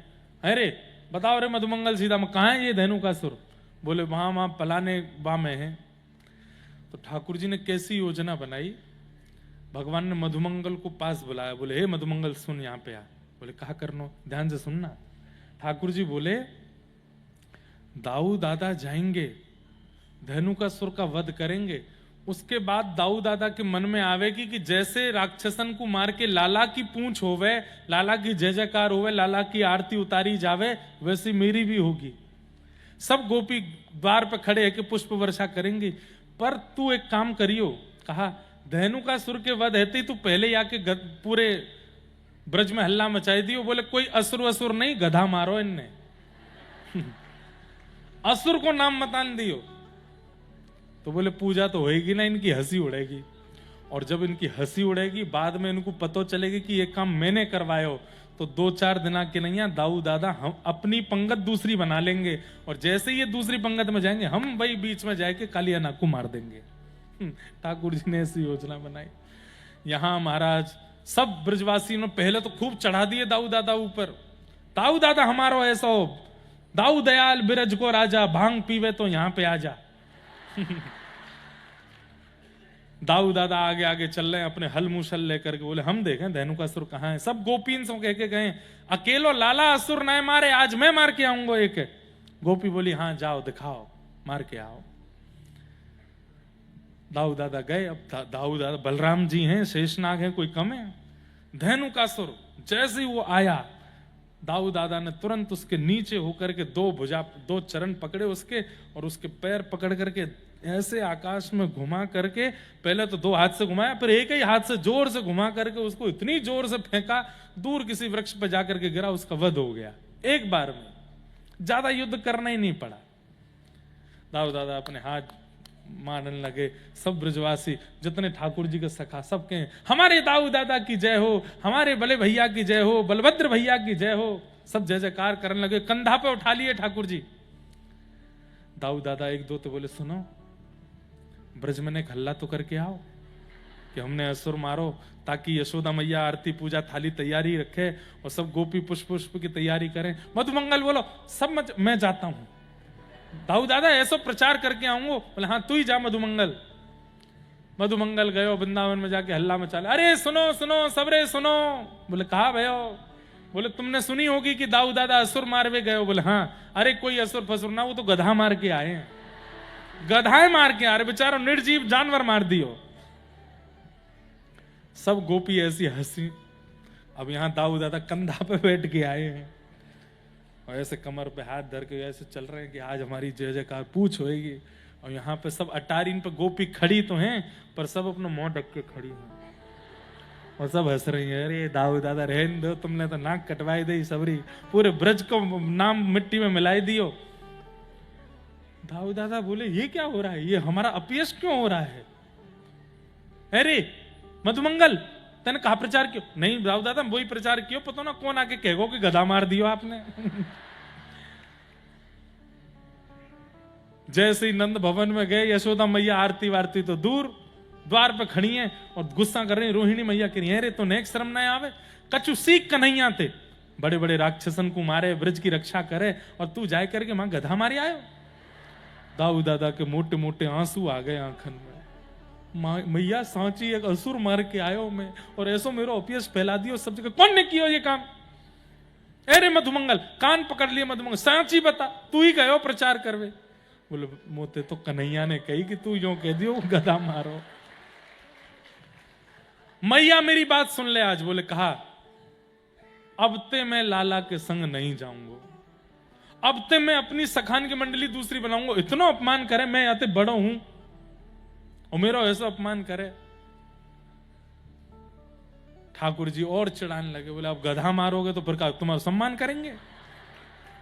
अरे बताओ रे मधुमंगल सीधा में कहाँ है ये धेनुकासुर? बोले वहां वहां पलाने बा में है। तो ठाकुर जी ने कैसी योजना बनाई, भगवान ने मधुमंगल को पास बुलाया, बोले हे मधुमंगल सुन यहाँ पे आ। बोले कहा करनो, ध्यान से सुनना। ठाकुर जी बोले दाऊ दादा जाएंगे धेनुकासुर का वध करेंगे, उसके बाद दाऊ दादा के मन में आवेगी कि जैसे राक्षसन को मार के लाला की पूंछ होवे, लाला की जय जयकार होवे, लाला की आरती उतारी जावे, वैसी मेरी भी होगी। सब गोपी द्वार पर खड़े है कि पुष्प वर्षा करेंगी, पर तू एक काम करियो। कहा धेनुकासुर के वध है तू पहले आके पूरे ब्रज में हल्ला मचाई दियो। बोले कोई असुर असुर नहीं, गधा मारो इनने असुर को नाम मतान दियो। तो बोले पूजा तो होएगी ना, इनकी हंसी उड़ेगी, और जब इनकी हंसी उड़ेगी बाद में इनको पता चलेगी कि ये काम मैंने करवायो, तो 2-4 दिना के नहीं दाऊ दादा हम अपनी पंगत दूसरी बना लेंगे, और जैसे ये दूसरी पंगत में जाएंगे हम वही बीच में जाके कालिया नाग को मार देंगे। ठाकुर जी ने ऐसी योजना बनाई। यहां महाराज सब ब्रजवासी ने पहले तो खूब चढ़ा दिए दाऊ दादा ऊपर, दाऊ दादा हमारो ऐसा हो, दाऊ दयाल बिरज को राजा, भांग पीवे तो यहां पे आ जा। दाऊ दादा आगे आगे चल रहे हैं अपने हल मुशल लेकर के। बोले हम देखें धेनुकासुर कहां है। सब गोपीन से कह के गए अकेलो लाला असुर न मारे, आज मैं मार के आऊंगा एक। गोपी बोली हाँ जाओ दिखाओ, मार के आओ। दाऊ दादा गए। अब दाऊ दादा बलराम जी हैं, शेषनाग हैं, कोई कम है? धेनुकासुर जैसे ही वो आया, दाऊ दादा ने तुरंत उसके नीचे होकर के दो चरण पकड़े उसके, और उसके पैर पकड़ करके ऐसे आकाश में घुमा करके, पहले तो 2 हाथ से घुमाया, फिर एक ही हाथ से जोर से घुमा करके उसको इतनी जोर से फेंका, दूर किसी वृक्ष पर जाकर के गिरा, उसका वध हो गया एक बार में। ज्यादा युद्ध करना ही नहीं पड़ा। दाऊ दादा अपने हाथ मारने लगे। सब ब्रजवासी जितने ठाकुर जी के सखा सब कहें हमारे दाऊ दादा की जय हो, हमारे बले भैया की जय हो, बलभद्र भैया की जय हो। सब जय जयकार करने लगे, कंधा पे उठा लिए ठाकुर जी। दाऊ दादा 1-2 तो बोले सुनो ब्रज में एक हल्ला तो करके आओ कि हमने असुर मारो, ताकि यशोदा मैया आरती पूजा थाली तैयारी रखे और सब गोपी पुष्प की तैयारी करें। मधुमंगल बोलो सब मैं जाता हूं। दाऊ दादा ऐसा प्रचार करके आऊंगा। बोले हाँ तू ही जा मधुमंगल। मधुमंगल गयो वृंदावन में जाके हल्ला मचा लिया, अरे सुनो सुनो सबरे सुनो। बोले कहा भयो? बोले तुमने सुनी होगी कि दाऊ दादा असुर मारवे गए। बोले हाँ। अरे कोई असुर फसुर ना, वो तो गधा मार के आए हैं, गधाए मार के आ रहे, बेचारा निर्जीव जानवर मार दियो। सब गोपी ऐसी हंसी। अब यहां दाऊ दादा कंधा पे बैठ के आए हैं और ऐसे कमर पे हाथ धर के ऐसे चल रहे हैं कि आज हमारी जय जयकार पूछ होएगी। और यहाँ पे सब अटारीन पे गोपी खड़ी तो हैं, पर सब अपना मुंह ढक के खड़ी हैं और सब हंस रही है। अरे दाऊ दादा रहने दो, तुमने तो नाक कटवाई दी सबरी, पूरे ब्रज को नाम मिट्टी में मिलाई दियो। दाऊ दादा बोले ये क्या हो रहा है, ये हमारा अपयश क्यों हो रहा है? अरे मधुमंगल तने कहा प्रचार क्यों? नहीं दाऊ दादा वही प्रचार क्यों, पता ना कौन आके कहेगो कि गधा मार दियो आपने। जैसे ही नंद भवन में गए, यशोदा मैया आरती वारती तो दूर, द्वार पे खड़ी है और गुस्सा कर रही। रोहिणी मैया कह रही है अरे तो नेक शर्म ना आवे, कछु सीख कन्हैया थे, बड़े बड़े राक्षसन को मारे, ब्रज की रक्षा करे, और तू जाए करके मां गधा मारी आयो। दाऊ दादा के मोटे मोटे आंसू आ गए आंखन में। मैया सांची एक असुर मार के आयो मैं, और ऐसो मेरो अपयश फैला दियो सब जगह। कौन ने किया ये काम? अरे मधुमंगल, कान पकड़ लिए मधुमंगल, सांची बता, तू ही गयो प्रचार करवे। बोले मोते तो कन्हैया ने कही कि तू यो कह दियो गधा मारो। मैया मेरी बात सुन ले आज। बोले कहा अब ते मैं लाला के संग नहीं जाऊंगा, अब ते मैं अपनी सखान की मंडली दूसरी बनाऊंगा। इतना अपमान करे, मैं आते बड़ो हूं और मेरा ऐसा अपमान करे। ठाकुर जी और चिढ़ाने लगे, बोले अब गधा मारोगे तो फिर तुम्हारा सम्मान करेंगे?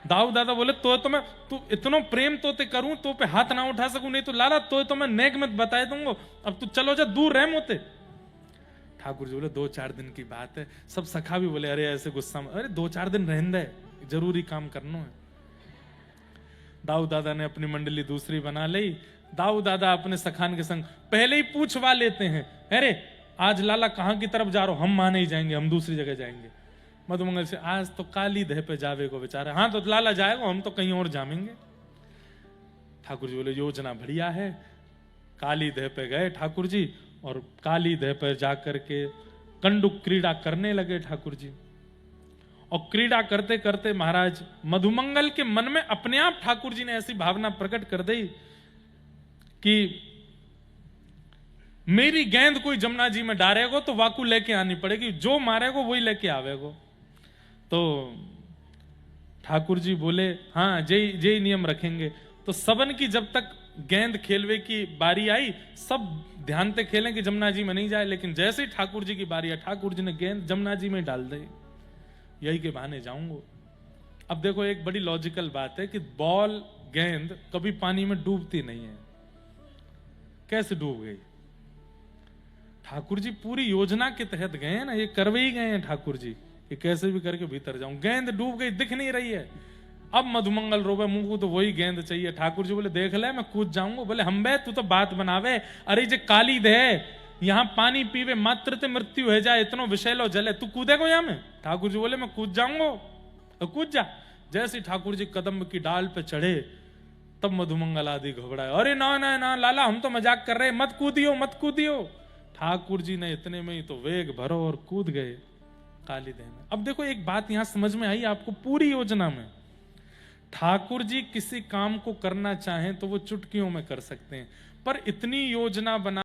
दाऊ दादा बोले तो मैं तू इतना प्रेम तो ते करूं तो पे हाथ ना उठा सकूं, नहीं तो लाला तो मैं नेक मत बता दूंगा, अब तू चलो जा दूर रह मोते। ठाकुर जी बोले 2-4 दिन की बात है। सब सखा भी बोले अरे ऐसे गुस्सा में, अरे 2-4 दिन रहने दे, जरूरी काम करना है। दाऊ दादा ने अपनी मंडली दूसरी बना ली। दाऊ दादा अपने सखान के संग पहले ही पूछवा लेते हैं, अरे आज लाला कहाँ की तरफ जा रहे हो? हम वहां नहीं जाएंगे, हम दूसरी जगह जाएंगे। मधुमंगल से, आज तो काली दह पे जावे को बेचारा। हाँ तो लाला जाएगा, हम तो कहीं और जामेंगे। ठाकुर जी बोले योजना बढ़िया है। काली दह पे गए ठाकुर जी, और काली दह पे जाकर के कंडुक क्रीड़ा करने लगे ठाकुर जी। और क्रीड़ा करते करते महाराज मधुमंगल के मन में अपने आप ठाकुर जी ने ऐसी भावना प्रकट कर दी कि मेरी गेंद कोई जमुना जी में डालेगो तो वाकू लेके आनी पड़ेगी, जो मारेगो वही लेके आवेगो। तो ठाकुर जी बोले हाँ जय नियम रखेंगे। तो सबन की जब तक गेंद खेलवे की बारी आई, सब ध्यान से खेलें कि जमुना जी में नहीं जाए। लेकिन जैसे ही ठाकुर जी की बारी आई, ठाकुर जी ने गेंद जमुना जी में डाल दी, यही के बहाने जाऊंगा। अब देखो एक बड़ी लॉजिकल बात है कि बॉल गेंद कभी पानी में डूबती नहीं है, कैसे डूब गई? ठाकुर जी पूरी योजना के तहत गए हैं ना, ये करवे ही गए हैं ठाकुर जी कि कैसे भी करके भीतर जाऊं। गेंद डूब गई, दिख नहीं रही है। अब मधुमंगल रोवे, मुंह को तो वही गेंद चाहिए। ठाकुर जी बोले देख ले मैं कूद जाऊंगा। बोले हम बे तू तो बात बनावे, अरे जे काली दे यहाँ पानी पीवे मात्र ते मृत्यु है जाए, इतनो विषैलो जले, तू कूदेगो यहाँ में? ठाकुर जी बोले मैं कूद जाऊंगा। तो कूद जा। जैसे ठाकुर जी कदम की डाल पे चढ़े, तब मधुमंगल आदि घबराए, अरे ना ना ना लाला हम तो मजाक कर रहे, मत कूदियो मत कूदियो। ठाकुर जी ने इतने में ही तो वेग भरो और कूद गए काली दह में। अब देखो एक बात यहां समझ में आई आपको, पूरी योजना में ठाकुर जी किसी काम को करना चाहें तो वो चुटकियों में कर सकते हैं, पर इतनी योजना बना